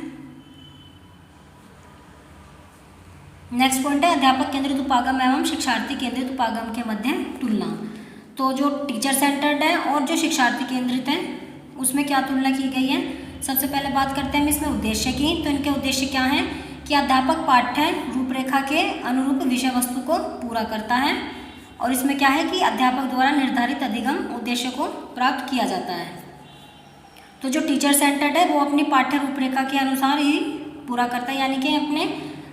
नेक्स्ट पॉइंट है अध्यापक केंद्रित उपागम एवं शिक्षार्थी केंद्रित उपागम के मध्य तुलना। तो जो टीचर सेंटर्ड है और जो शिक्षार्थी केंद्रित है उसमें क्या तुलना की गई है। सबसे पहले बात करते हैं इसमें उद्देश्य की। तो इनके उद्देश्य क्या हैं कि अध्यापक पाठ्य रूपरेखा के अनुरूप विषय वस्तु को पूरा करता है और इसमें क्या है कि अध्यापक द्वारा निर्धारित अधिगम उद्देश्य को प्राप्त किया जाता है। तो जो टीचर सेंटर्ड है वो अपनी पाठ्य रूपरेखा के अनुसार ही पूरा करता है, यानी कि अपने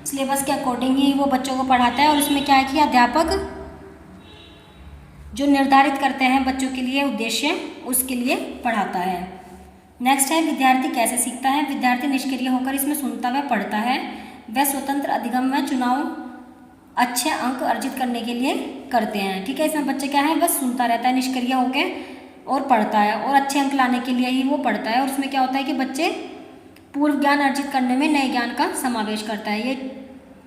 सिलेबस के अकॉर्डिंग ही वो बच्चों को पढ़ाता है और इसमें क्या है कि अध्यापक जो निर्धारित करते हैं बच्चों के लिए उद्देश्य उसके लिए पढ़ाता है। नेक्स्ट है विद्यार्थी कैसे सीखता है। विद्यार्थी निष्क्रिय होकर इसमें सुनता व पढ़ता है। वह स्वतंत्र अधिगम में चुनाव अच्छे अंक अर्जित करने के लिए करते हैं। ठीक है, इसमें बच्चे क्या है बस सुनता रहता है निष्क्रिय होकर और पढ़ता है और अच्छे अंक लाने के लिए ही वो पढ़ता है। और इसमें क्या होता है कि बच्चे पूर्व ज्ञान अर्जित करने में नए ज्ञान का समावेश करता है। ये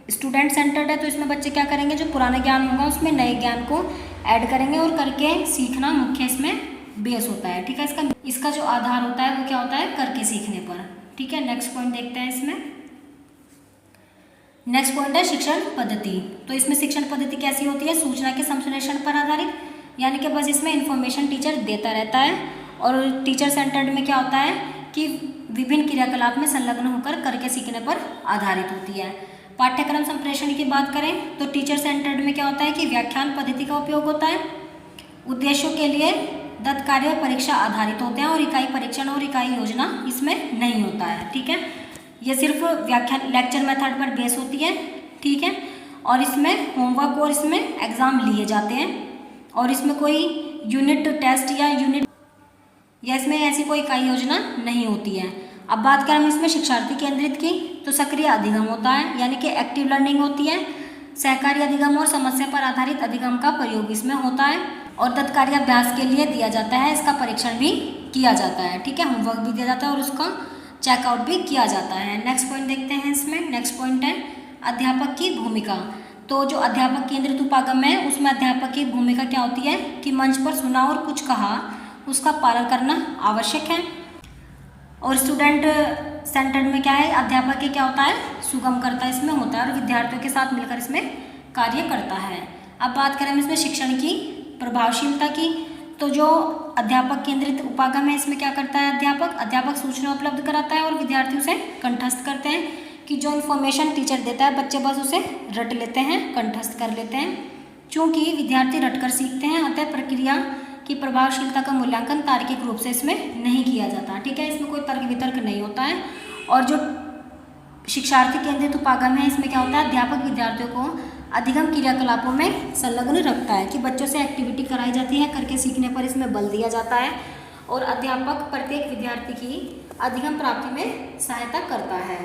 स्टूडेंट सेंटर्ड है तो इसमें बच्चे क्या करेंगे, जो पुराना ज्ञान होगा उसमें नए ज्ञान को ऐड करेंगे और करके सीखना मुख्य इसमें बेस होता है। ठीक है, इसका जो आधार होता है वो क्या होता है, करके सीखने पर। ठीक है, नेक्स्ट पॉइंट देखते हैं इसमें। नेक्स्ट पॉइंट है शिक्षण पद्धति। तो इसमें शिक्षण पद्धति कैसी होती है, सूचना के संश्लेषण पर आधारित, यानी कि बस इसमें इंफॉर्मेशन टीचर देता रहता है और टीचर सेंटर्ड में क्या होता है कि विभिन्न क्रियाकलाप में संलग्न होकर करके सीखने पर आधारित होती है। पाठ्यक्रम संप्रेषण की बात करें तो टीचर सेंटर्ड में क्या होता है कि व्याख्यान पद्धति का उपयोग होता है, उद्देश्यों के लिए दत्त कार्य और परीक्षा आधारित होते हैं और इकाई परीक्षण और इकाई योजना इसमें नहीं होता है। ठीक है, ये सिर्फ व्याख्यान लेक्चर मेथड पर बेस होती है। ठीक है, और इसमें होमवर्क और इसमें एग्जाम लिए जाते हैं और इसमें कोई यूनिट टेस्ट या इसमें ऐसी कोई इकाई योजना नहीं होती है। अब बात करें हम इसमें शिक्षार्थी केंद्रित की तो सक्रिय अधिगम होता है, यानी कि एक्टिव लर्निंग होती है। सहकारी अधिगम और समस्या पर आधारित अधिगम का प्रयोग इसमें होता है और दत्त कार्य अभ्यास के लिए दिया जाता है, इसका परीक्षण भी किया जाता है। ठीक है, होमवर्क भी दिया जाता है और उसका चेकआउट भी किया जाता है। नेक्स्ट पॉइंट देखते हैं इसमें। नेक्स्ट पॉइंट है अध्यापक की भूमिका। तो जो अध्यापक केंद्रित उपागम है उसमें अध्यापक की भूमिका क्या होती है कि मंच पर सुना और कुछ कहा उसका पालन करना आवश्यक है। और स्टूडेंट सेंटर्ड में क्या है, अध्यापक के क्या होता है, सुगम करता इसमें होता है और विद्यार्थियों के साथ मिलकर इसमें कार्य करता है। अब बात करें हम इसमें शिक्षण की प्रभावशीलता की, तो जो अध्यापक केंद्रित उपागम है इसमें क्या करता है अध्यापक सूचना उपलब्ध कराता है और विद्यार्थी उसे कंठस्थ करते हैं कि जो इन्फॉर्मेशन टीचर देता है बच्चे बस उसे रट लेते हैं, कंठस्थ कर लेते हैं। चूँकि विद्यार्थी रटकर सीखते हैं अतः प्रक्रिया की प्रभावशीलता का मूल्यांकन तार्किक रूप से इसमें नहीं किया जाता। ठीक है, इसमें कोई तर्क वितर्क नहीं होता है। और जो शिक्षार्थी केंद्रित उपागम है इसमें क्या होता है, अध्यापक विद्यार्थियों को अधिगम क्रियाकलापों में संलग्न रखता है कि बच्चों से एक्टिविटी कराई जाती है, करके सीखने पर इसमें बल दिया जाता है और अध्यापक प्रत्येक विद्यार्थी की अधिगम प्राप्ति में सहायता करता है।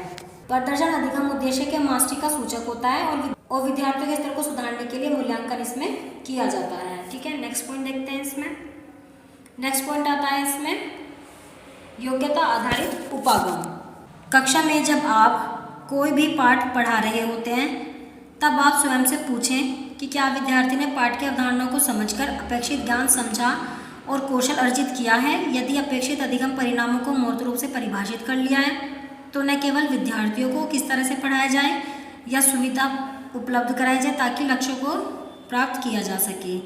प्रदर्शन अधिगम उद्देश्य के मास्टरी का सूचक होता है और विद्यार्थियों के स्तर को सुधारने के लिए मूल्यांकन इसमें किया जाता है। ठीक है, नेक्स्ट पॉइंट देखते हैं इसमें। नेक्स्ट पॉइंट आता है इसमें योग्यता आधारित उपागम। कक्षा में जब आप कोई भी पाठ पढ़ा रहे होते हैं तब आप स्वयं से पूछें कि क्या विद्यार्थी ने पाठ की अवधारणाओं को समझकर अपेक्षित ज्ञान समझा और कौशल अर्जित किया है। यदि अपेक्षित अधिगम परिणामों को मूर्त रूप से परिभाषित कर लिया है तो न केवल विद्यार्थियों को किस तरह से पढ़ाया जाए या सुविधा उपलब्ध कराई जाए ताकि लक्ष्यों को प्राप्त किया जा सके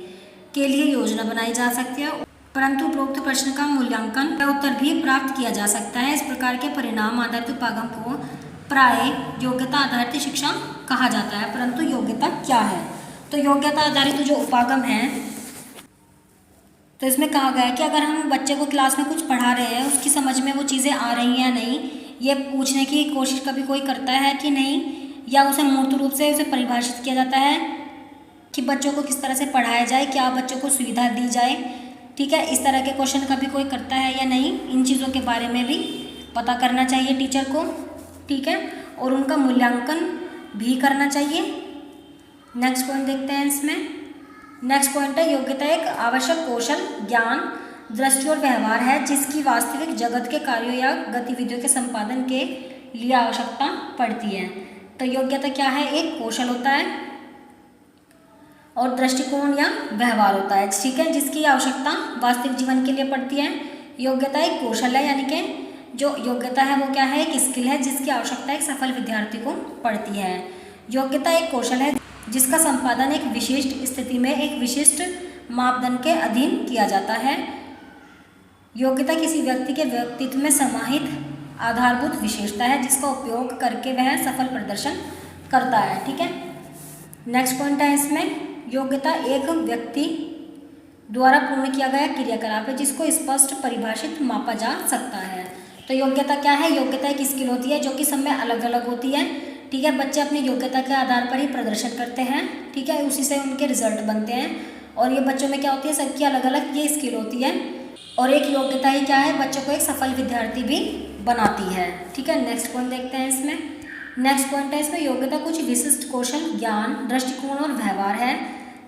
के लिए योजना बनाई जा सकती है, परंतु उपरोक्त प्रश्न का मूल्यांकन का उत्तर भी प्राप्त किया जा सकता है। इस प्रकार के परिणाम आधारित उपागम को प्राय योग्यता आधारित शिक्षा कहा जाता है। परंतु योग्यता क्या है, तो योग्यता आधारित जो उपागम है तो इसमें कहा गया है कि अगर हम बच्चे को क्लास में कुछ पढ़ा रहे हैं उसकी समझ में वो चीज़ें आ रही हैं या नहीं, ये पूछने की कोशिश कभी कोई करता है कि नहीं, या उसे मूर्त रूप से उसे परिभाषित किया जाता है कि बच्चों को किस तरह से पढ़ाया जाए, क्या बच्चों को सुविधा दी जाए। ठीक है, इस तरह के क्वेश्चन कभी कोई करता है या नहीं, इन चीज़ों के बारे में भी पता करना चाहिए टीचर को। ठीक है, और उनका मूल्यांकन भी करना चाहिए। नेक्स्ट पॉइंट देखते हैं इसमें। नेक्स्ट पॉइंट है योग्यता एक आवश्यक कौशल, ज्ञान, दृष्टि और व्यवहार है जिसकी वास्तविक जगत के कार्यों या गतिविधियों के संपादन के लिए आवश्यकता पड़ती है। तो योग्यता क्या है, एक कौशल होता है और दृष्टिकोण या व्यवहार होता है। ठीक है, जिसकी आवश्यकता वास्तविक जीवन के लिए पड़ती है। योग्यता एक कौशल है, यानी कि जो योग्यता है वो क्या है, एक स्किल है जिसकी आवश्यकता एक सफल विद्यार्थी को पड़ती है। योग्यता एक कौशल है जिसका संपादन एक विशिष्ट स्थिति में एक विशिष्ट मापदंड के अधीन किया जाता है। योग्यता किसी व्यक्ति के व्यक्तित्व में समाहित आधारभूत विशेषता है जिसका उपयोग करके वह सफल प्रदर्शन करता है। ठीक है, नेक्स्ट पॉइंट है इसमें योग्यता एक व्यक्ति द्वारा पूर्ण किया गया क्रियाकलाप है जिसको स्पष्ट परिभाषित मापा जा सकता है। तो योग्यता क्या है, योग्यता एक स्किल होती है जो कि सब में अलग अलग होती है। ठीक है, बच्चे अपनी योग्यता के आधार पर ही प्रदर्शन करते हैं। ठीक है, उसी से उनके रिजल्ट बनते हैं और ये बच्चों में क्या होती है, सबकी अलग अलग ये स्किल होती है और एक योग्यता ही क्या है, बच्चों को एक सफल विद्यार्थी भी बनाती है। ठीक है, नेक्स्ट पॉइंट देखते हैं इसमें। नेक्स्ट पॉइंट है इसमें योग्यता कुछ विशिष्ट कौशल, ज्ञान, दृष्टिकोण और व्यवहार है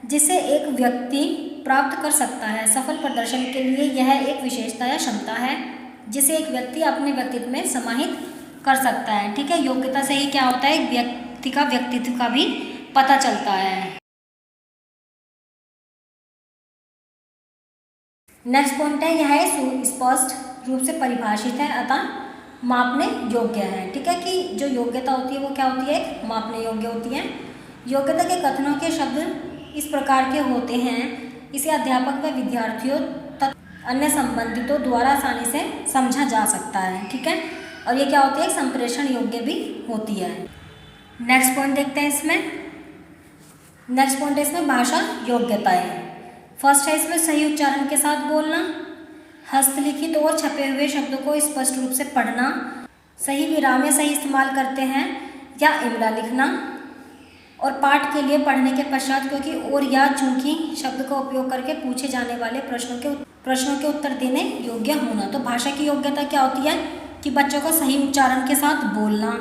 जिसे एक व्यक्ति प्राप्त कर सकता है। सफल प्रदर्शन के लिए यह एक विशेषता या क्षमता है जिसे एक व्यक्ति अपने व्यक्तित्व में समाहित कर सकता है। ठीक है, योग्यता से ही क्या होता है, एक व्यक्ति का व्यक्तित्व का भी पता चलता है। नेक्स्ट पॉइंट है यह स्पष्ट रूप से परिभाषित है अतः मापने योग्य है। ठीक है, कि जो योग्यता होती है वो क्या होती है, मापने योग्य होती है। योग्यता के कथनों के शब्द इस प्रकार के होते हैं, इसे अध्यापक व विद्यार्थियों अन्य संबंधितों द्वारा आसानी से समझा जा सकता है। ठीक है, और ये क्या होती है, संप्रेषण योग्य भी होती है। नेक्स्ट पॉइंट देखते हैं इसमें। नेक्स्ट पॉइंट है इसमें भाषा योग्यताएं। फर्स्ट है इसमें सही उच्चारण के साथ बोलना, हस्तलिखित और छपे हुए शब्दों को स्पष्ट रूप से पढ़ना, सही विराम या सही इस्तेमाल करते हैं या इमला लिखना, और पाठ के लिए पढ़ने के पश्चात क्योंकि और या चूंकि शब्द का उपयोग करके पूछे जाने वाले प्रश्नों के उत्तर देने योग्य होना। तो भाषा की योग्यता क्या होती है कि बच्चों को सही उच्चारण के साथ बोलना,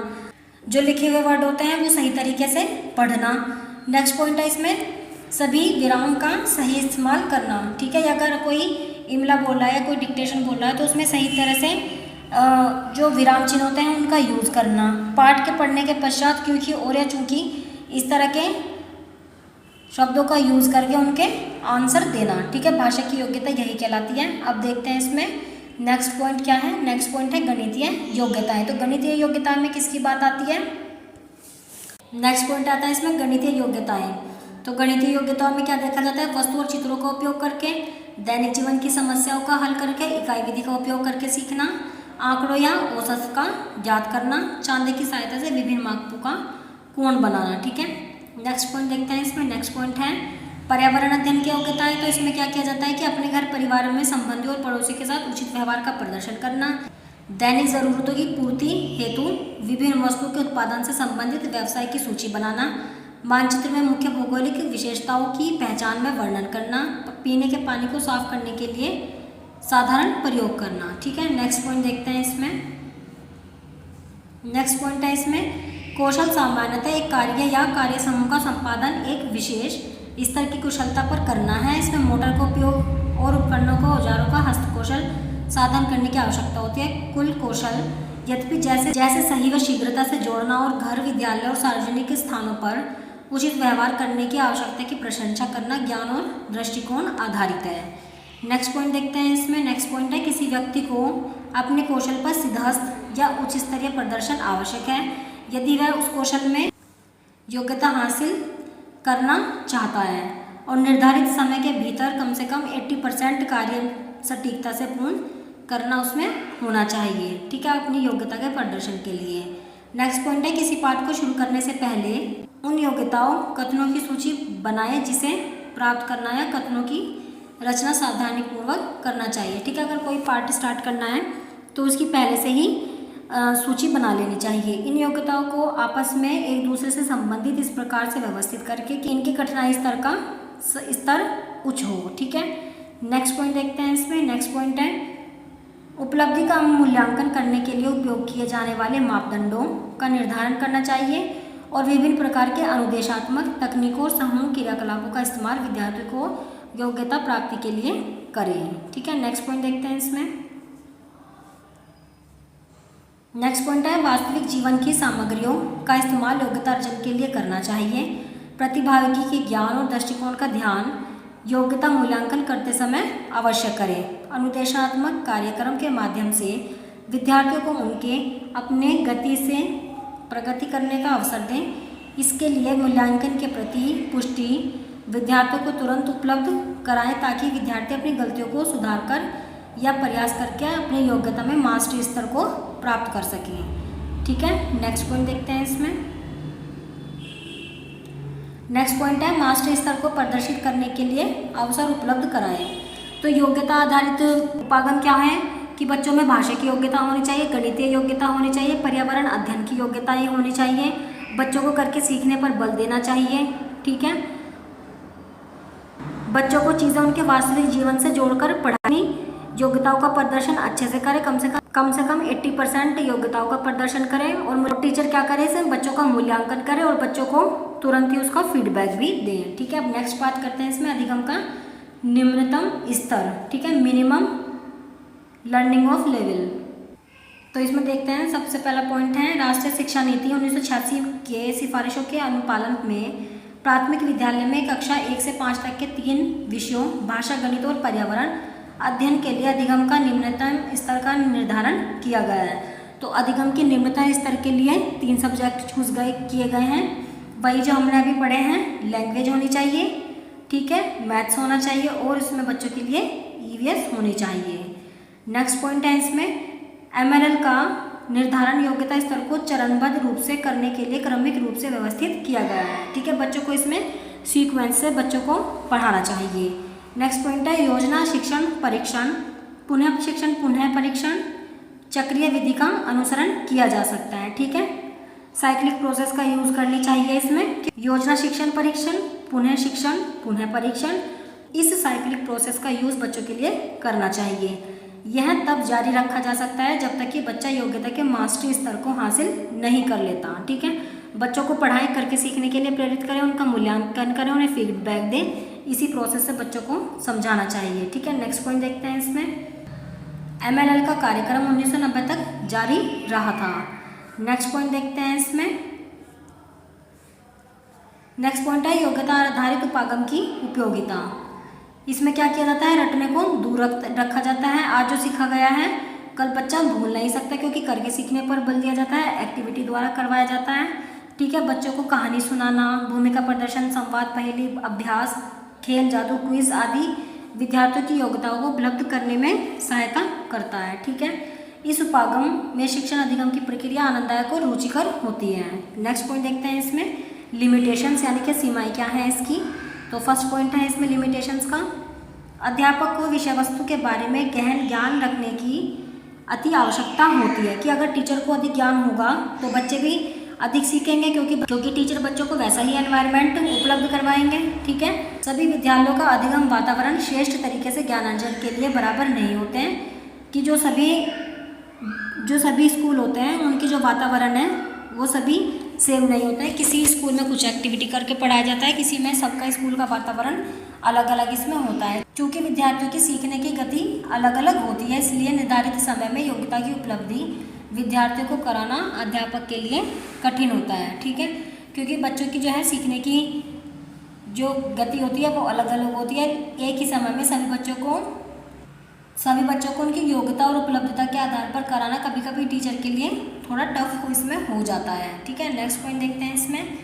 जो लिखे हुए वर्ड होते हैं वो सही तरीके से पढ़ना। नेक्स्ट पॉइंट है इसमें सभी विराम का सही इस्तेमाल करना। ठीक है, अगर कोई इमला बोल रहा है या कोई डिक्टेशन बोल रहा है तो उसमें सही तरह से जो विराम चिन्ह होते हैं उनका यूज़ करना। पाठ के पढ़ने के पश्चात क्योंकि और या चूंकि इस तरह के शब्दों का यूज़ करके उनके आंसर देना। ठीक है, भाषा की योग्यता यही कहलाती है। अब देखते हैं इसमें नेक्स्ट पॉइंट क्या है। नेक्स्ट पॉइंट है गणितीय योग्यताएं। तो गणितीय योग्यता में किसकी बात आती है, नेक्स्ट पॉइंट आता है इसमें गणितीय योग्यताएं। तो गणितीय योग्यताओं में क्या देखा जाता है, वस्तु और चित्रों का उपयोग करके, दैनिक जीवन की समस्याओं का हल करके, इकाई विधि का उपयोग करके सीखना, आंकड़ों या औसत का ज्ञात करना, चांदे की सहायता से विभिन्न मापों का कोण बनाना। ठीक है, नेक्स्ट पॉइंट देखते हैं इसमें। नेक्स्ट पॉइंट है पर्यावरण अध्ययन की योग्यताएं। तो इसमें क्या किया जाता है कि अपने घर परिवार में संबंधियों और पड़ोसी के साथ उचित व्यवहार का प्रदर्शन करना, दैनिक जरूरतों की पूर्ति हेतु विभिन्न वस्तुओं के उत्पादन से संबंधित व्यवसाय की सूची बनाना, मानचित्र में मुख्य भौगोलिक विशेषताओं की पहचान में वर्णन करना, पीने के पानी को साफ करने के लिए साधारण प्रयोग करना। ठीक है, नेक्स्ट पॉइंट देखते हैं इसमें। नेक्स्ट पॉइंट है इसमें कौशल सामान्यतः एक कार्य या कार्य समूह का संपादन एक विशेष स्तर की कुशलता पर करना है। इसमें मोटर का उपयोग और उपकरणों को औजारों का हस्तकौशल साधन करने की आवश्यकता होती है। कुल कौशल यद्यपि जैसे सही व शीघ्रता से जोड़ना और घर, विद्यालय और सार्वजनिक स्थानों पर उचित व्यवहार करने की आवश्यकता की प्रशंसा करना ज्ञान और दृष्टिकोण आधारित है। नेक्स्ट पॉइंट देखते हैं इसमें। नेक्स्ट पॉइंट है किसी व्यक्ति को अपने कौशल पर सिद्धहस्त या उच्च स्तरीय प्रदर्शन आवश्यक है यदि वह उस कौशल में योग्यता हासिल करना चाहता है और निर्धारित समय के भीतर कम से कम 80% कार्य सटीकता से पूर्ण करना उसमें होना चाहिए। ठीक है, अपनी योग्यता के प्रदर्शन के लिए। नेक्स्ट पॉइंट है किसी पाठ को शुरू करने से पहले उन योग्यताओं कथनों की सूची बनाएं जिसे प्राप्त करना है, कथनों की रचना सावधानीपूर्वक करना चाहिए। ठीक है, अगर कोई पाठ स्टार्ट करना है तो उसकी पहले से ही सूची बना लेनी चाहिए। इन योग्यताओं को आपस में एक दूसरे से संबंधित इस प्रकार से व्यवस्थित करके कि इनकी कठिनाई स्तर उच्च हो। ठीक है, नेक्स्ट पॉइंट देखते हैं इसमें। नेक्स्ट पॉइंट है उपलब्धि का मूल्यांकन करने के लिए उपयोग किए जाने वाले मापदंडों का निर्धारण करना चाहिए और विभिन्न प्रकार के अनुदेशात्मक तकनीकों और समूह क्रियाकलापों का इस्तेमाल विद्यार्थियों को योग्यता प्राप्ति के लिए करें। ठीक है, नेक्स्ट पॉइंट देखते हैं इसमें। नेक्स्ट पॉइंट है वास्तविक जीवन की सामग्रियों का इस्तेमाल योग्यता अर्जन के लिए करना चाहिए। प्रतिभागी के ज्ञान और दृष्टिकोण का ध्यान योग्यता मूल्यांकन करते समय अवश्य करें। अनुदेशात्मक कार्यक्रम के माध्यम से विद्यार्थियों को उनके अपने गति से प्रगति करने का अवसर दें। इसके लिए मूल्यांकन के प्रति पुष्टि विद्यार्थियों को तुरंत उपलब्ध कराएं ताकि विद्यार्थी अपनी गलतियों को सुधार कर या प्रयास करके अपनी योग्यता में मास्टरी स्तर को प्राप्त कर सकें। ठीक है, नेक्स्ट पॉइंट देखते हैं इसमें। नेक्स्ट पॉइंट है मास्टरी स्तर को प्रदर्शित करने के लिए अवसर उपलब्ध कराएं। तो योग्यता आधारित उपागम क्या है कि बच्चों में भाषा की योग्यता होनी चाहिए, गणितीय योग्यता होनी चाहिए, पर्यावरण अध्ययन की योग्यताएं होनी चाहिए, बच्चों को करके सीखने पर बल देना चाहिए। ठीक है, बच्चों को चीज़ें उनके वास्तविक जीवन से जोड़कर पढ़ानी, योग्यताओं का प्रदर्शन अच्छे से करें, कम से कम 80% योग्यताओं का प्रदर्शन करें और टीचर क्या करे इसे बच्चों का मूल्यांकन करें और बच्चों को तुरंत ही उसका फीडबैक भी दें। ठीक है, अब नेक्स्ट बात करते हैं इसमें अधिगम का निम्नतम स्तर। ठीक है, मिनिमम लर्निंग ऑफ लेवल। तो इसमें देखते हैं सबसे पहला पॉइंट है राष्ट्रीय शिक्षा नीति 1986 के सिफारिशों के अनुपालन में प्राथमिक विद्यालय में कक्षा 1 से 5 तक के 3 विषयों भाषा, गणित और पर्यावरण अध्ययन के लिए अधिगम का निम्नतम स्तर का निर्धारण किया गया है। तो अधिगम के निम्नतम स्तर के लिए 3 सब्जेक्ट किए गए हैं, वही जो हमने अभी पढ़े हैं। लैंग्वेज होनी चाहिए, ठीक है, मैथ्स होना चाहिए और इसमें बच्चों के लिए ईवीएस होनी चाहिए। नेक्स्ट पॉइंट है इसमें MLL का निर्धारण योग्यता स्तर को चरणबद्ध रूप से करने के लिए क्रमिक रूप से व्यवस्थित किया गया है। ठीक है, बच्चों को इसमें सीक्वेंस से बच्चों को पढ़ाना चाहिए। नेक्स्ट पॉइंट है योजना शिक्षण परीक्षण, पुनः शिक्षण पुनः परीक्षण, चक्रीय विधि का अनुसरण किया जा सकता है। ठीक है, साइक्लिक प्रोसेस का यूज करनी चाहिए इसमें। योजना शिक्षण परीक्षण, पुनः शिक्षण पुनः परीक्षण, इस साइक्लिक प्रोसेस का यूज बच्चों के लिए करना चाहिए। यह तब जारी रखा जा सकता है जब तक कि बच्चा योग्यता के मास्टरी स्तर को हासिल नहीं कर लेता। ठीक है, बच्चों को पढ़ाई करके सीखने के लिए प्रेरित करें, उनका मूल्यांकन करें, उन्हें फीडबैक दें, इसी प्रोसेस से बच्चों को समझाना चाहिए। ठीक है, नेक्स्ट पॉइंट देखते हैं इसमें MLL का कार्यक्रम 1990 तक जारी रहा था। नेक्स्ट पॉइंट देखते हैं इसमें। नेक्स्ट पॉइंट है योग्यता आधारित उपागम की उपयोगिता। इसमें क्या किया जाता है, रटने को दूर रखा जाता है। आज जो सीखा गया है कल बच्चा भूल नहीं सकता, क्योंकि करके सीखने पर बल दिया जाता है, एक्टिविटी द्वारा करवाया जाता है। ठीक है, बच्चों को कहानी सुनाना, भूमिका प्रदर्शन, संवाद, पहेली, अभ्यास, खेल, जादू, क्विज आदि विद्यार्थियों की योग्यताओं को उपलब्ध करने में सहायता करता है। ठीक है, इस उपागम में शिक्षण अधिगम की प्रक्रिया आनंददायक और रुचिकर होती है। नेक्स्ट पॉइंट देखते हैं इसमें लिमिटेशंस यानी कि सीमाएं क्या है इसकी। तो फर्स्ट पॉइंट है इसमें लिमिटेशंस का, अध्यापक को विषय वस्तु के बारे में गहन ज्ञान रखने की अति आवश्यकता होती है कि अगर टीचर को अधिक ज्ञान होगा तो बच्चे भी अधिक सीखेंगे, क्योंकि टीचर बच्चों को वैसा ही एनवायरनमेंट उपलब्ध करवाएंगे। ठीक है, सभी विद्यालयों का अधिगम वातावरण श्रेष्ठ तरीके से ज्ञान अर्जन के लिए बराबर नहीं होते हैं कि जो सभी स्कूल होते हैं उनकी जो वातावरण है वो सभी सेम नहीं होता है। किसी स्कूल में कुछ एक्टिविटी करके पढ़ाया जाता है, किसी में सबका स्कूल का वातावरण अलग अलग इसमें होता है। चूँकि विद्यार्थियों की सीखने की गति अलग अलग होती है, इसलिए निर्धारित समय में योग्यता की उपलब्धि विद्यार्थियों को कराना अध्यापक के लिए कठिन होता है। ठीक है, क्योंकि बच्चों की जो है सीखने की जो गति होती है वो अलग अलग होती है। एक ही समय में सभी बच्चों को उनकी योग्यता और उपलब्धता के आधार पर कराना कभी कभी टीचर के लिए थोड़ा टफ इसमें हो जाता है। ठीक है, नेक्स्ट पॉइंट देखते हैं इसमें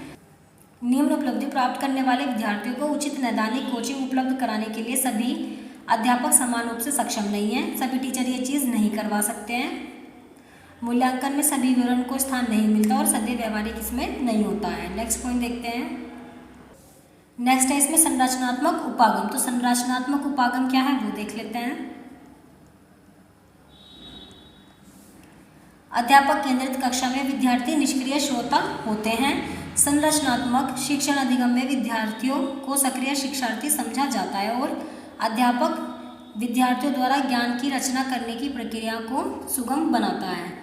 निम्न उपलब्धि प्राप्त करने वाले विद्यार्थियों को उचित नैदानिक कोचिंग उपलब्ध कराने के लिए सभी अध्यापक समान रूप से सक्षम नहीं है। सभी टीचर ये चीज़ नहीं करवा सकते हैं। मूल्यांकन में सभी विवरण को स्थान नहीं मिलता और सदैव व्यवहारिक इसमें नहीं होता है। नेक्स्ट पॉइंट देखते हैं। नेक्स्ट है इसमें संरचनात्मक उपागम। तो संरचनात्मक उपागम क्या है वो देख लेते हैं। अध्यापक केंद्रित कक्षा में विद्यार्थी निष्क्रिय श्रोता होते हैं। संरचनात्मक शिक्षण अधिगम में विद्यार्थियों को सक्रिय शिक्षार्थी समझा जाता है और अध्यापक विद्यार्थियों द्वारा ज्ञान की रचना करने की प्रक्रिया को सुगम बनाता है।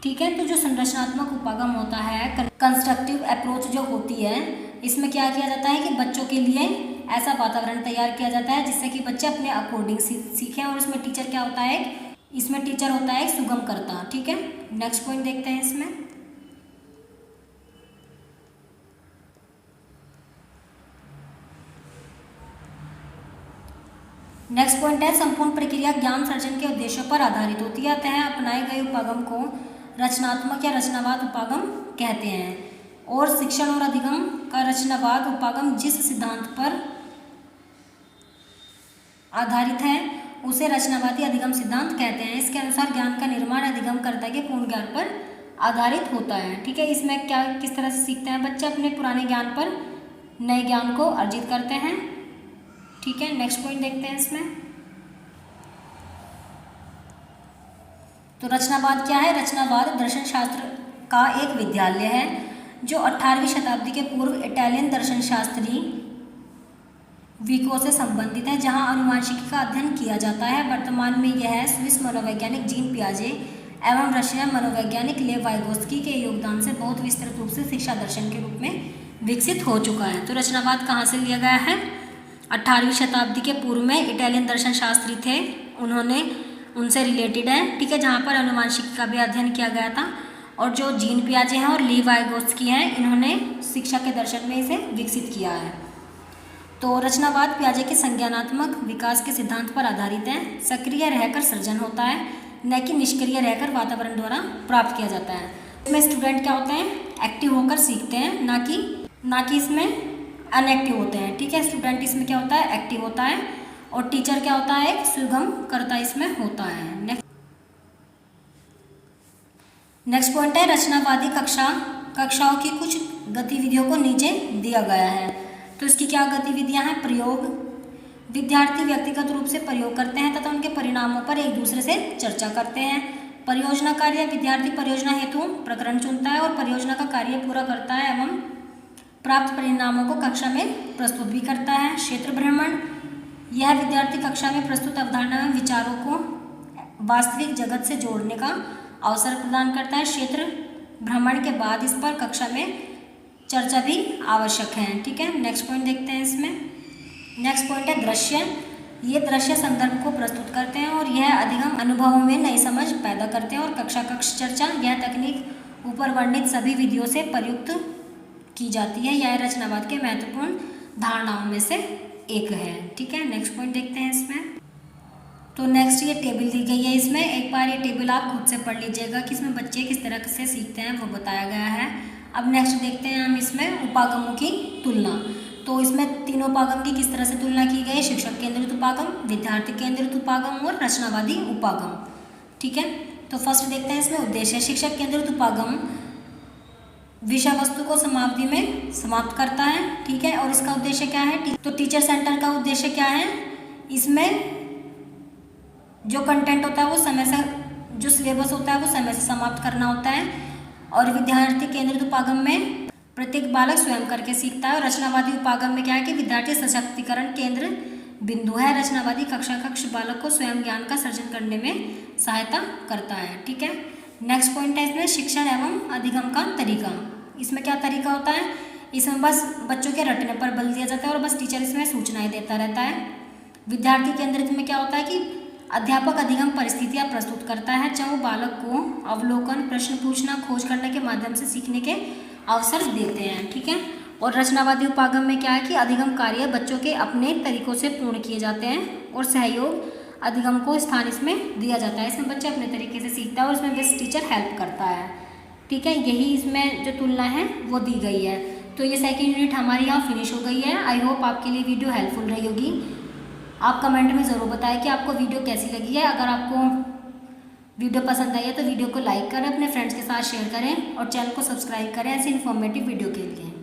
ठीक है, तो जो संरचनात्मक उपागम होता है, कंस्ट्रक्टिव अप्रोच जो होती है, इसमें क्या किया जाता है कि बच्चों के लिए ऐसा वातावरण तैयार किया जाता है जिससे कि बच्चे अपने अकॉर्डिंग सीखें। और इसमें टीचर क्या होता है, इसमें टीचर होता है सुगम करता। ठीक है, नेक्स्ट पॉइंट देखते हैं इसमें। नेक्स्ट पॉइंट है संपूर्ण प्रक्रिया ज्ञान सर्जन के उद्देश्यों पर आधारित होती है, अतः अपनाए गए उपागम को रचनात्मक या रचनावाद उपागम कहते हैं। और शिक्षण और अधिगम का रचनावाद उपागम जिस सिद्धांत पर आधारित है उसे रचनावादी अधिगम सिद्धांत कहते हैं। इसके अनुसार ज्ञान का निर्माण अधिगमकर्ता के पूर्ण ज्ञान पर आधारित होता है। ठीक है, इसमें क्या किस तरह से सीखते हैं बच्चे, अपने पुराने ज्ञान पर नए ज्ञान को अर्जित करते हैं। ठीक है, नेक्स्ट पॉइंट देखते हैं इसमें। तो रचनावाद क्या है? रचनावाद दर्शन शास्त्र का एक विद्यालय है जो 18वीं शताब्दी के पूर्व इटालियन दर्शन शास्त्री विको से संबंधित है, जहां आनुवंशिकी का अध्ययन किया जाता है। वर्तमान में यह स्विस मनोवैज्ञानिक जीन पियाजे एवं रशिया मनोवैज्ञानिक लेव वाइगोत्स्की के योगदान से बहुत विस्तृत रूप से शिक्षा दर्शन के रूप में विकसित हो चुका है। तो रचनावाद कहाँ से लिया गया है? 18वीं शताब्दी के पूर्व में इटालियन दर्शन शास्त्री थे, उनसे रिलेटेड है। ठीक है, जहाँ पर आनुवंशिकी का भी अध्ययन किया गया था। और जो जीन पियाजे हैं और लीव वाइगोत्स्की हैं, इन्होंने शिक्षा के दर्शन में इसे विकसित किया है। तो रचनावाद पियाजे के संज्ञानात्मक विकास के सिद्धांत पर आधारित है। सक्रिय रहकर सृजन होता है, न कि निष्क्रिय रहकर वातावरण द्वारा प्राप्त किया जाता है। इसमें स्टूडेंट क्या होते हैं? एक्टिव होकर सीखते हैं, ना कि इसमें अनएक्टिव होते हैं। ठीक है, स्टूडेंट इसमें क्या होता है? एक्टिव होता है। और टीचर क्या होता है, एक सुगम कर्ता इसमें होता है। नेक्स्ट पॉइंट है रचनावादी कक्षाओं की कुछ गतिविधियों को नीचे दिया गया है। तो इसकी क्या गतिविधियां हैं? प्रयोग, विद्यार्थी व्यक्तिगत रूप से प्रयोग करते हैं तथा उनके परिणामों पर एक दूसरे से चर्चा करते हैं। परियोजना कार्य, विद्यार्थी परियोजना हेतु प्रकरण चुनता है और परियोजना का कार्य पूरा करता है एवं प्राप्त परिणामों को कक्षा में प्रस्तुत भी करता है। क्षेत्र भ्रमण, यह विद्यार्थी कक्षा में प्रस्तुत अवधारणा एवं विचारों को वास्तविक जगत से जोड़ने का अवसर प्रदान करता है। क्षेत्र भ्रमण के बाद इस पर कक्षा में चर्चा भी आवश्यक है। ठीक है, नेक्स्ट पॉइंट देखते हैं इसमें। नेक्स्ट पॉइंट है दृश्य। ये दृश्य संदर्भ को प्रस्तुत करते हैं और यह अधिगम अनुभवों में नई समझ पैदा करते हैं। और कक्षा कक्ष चर्चा, यह तकनीक ऊपर वर्णित सभी विधियों से प्रयुक्त की जाती है। यह रचनावाद के महत्वपूर्ण धारणाओं में से एक है। ठीक है, नेक्स्ट पॉइंट देखते हैं इसमें। तो नेक्स्ट ये टेबल दी गई है, इसमें एक बार ये टेबल आप खुद से पढ़ लीजिएगा कि इसमें बच्चे किस तरह से सीखते हैं वो बताया गया है। अब नेक्स्ट देखते हैं हम इसमें उपागमों की तुलना। तो इसमें तीनों उपागम की किस तरह से तुलना की गई है? शिक्षक केंद्रित उपागम, विद्यार्थी केंद्रित उपागम और रचनावादी उपागम। ठीक है, तो फर्स्ट देखते हैं इसमें उद्देश्य। शिक्षक केंद्रित उपागम विषय वस्तु को समाप्ति में समाप्त करता है। ठीक है, और इसका उद्देश्य क्या है? तो टीचर सेंटर का उद्देश्य क्या है? इसमें जो कंटेंट होता है वो समय से, जो सिलेबस होता है वो समय से समाप्त करना होता है। और विद्यार्थी केंद्रित उपागम में प्रत्येक बालक स्वयं करके सीखता है। और रचनावादी उपागम में क्या है कि विद्यार्थी सशक्तिकरण केंद्र बिंदु है। रचनावादी कक्षा कक्ष बालक को स्वयं ज्ञान का सृजन करने में सहायता करता है। ठीक है, नेक्स्ट पॉइंट है इसमें शिक्षण एवं अधिगम का तरीका। इसमें क्या तरीका होता है? इसमें बस बच्चों के रटने पर बल दिया जाता है और बस टीचर इसमें सूचनाएं देता रहता है। विद्यार्थी केंद्रित में क्या होता है कि अध्यापक अधिगम परिस्थितियां प्रस्तुत करता है, चाहे वो बालक को अवलोकन, प्रश्न पूछना, खोज करने के माध्यम से सीखने के अवसर देते हैं। ठीक है, और रचनावादी उपागम में क्या है कि अधिगम कार्य बच्चों के अपने तरीकों से पूर्ण किए जाते हैं और सहयोग अधिगम को स्थान इसमें दिया जाता है। इसमें बच्चे अपने तरीके से सीखता है और इसमें बस टीचर हेल्प करता है। ठीक है, यही इसमें जो तुलना है वो दी गई है। तो ये सेकेंड यूनिट हमारी यहाँ फिनिश हो गई है। आई होप आपके लिए वीडियो हेल्पफुल रही होगी। आप कमेंट में ज़रूर बताएं कि आपको वीडियो कैसी लगी है। अगर आपको वीडियो पसंद आई है तो वीडियो को लाइक करें, अपने फ्रेंड्स के साथ शेयर करें और चैनल को सब्सक्राइब करें ऐसे इन्फॉर्मेटिव वीडियो के लिए।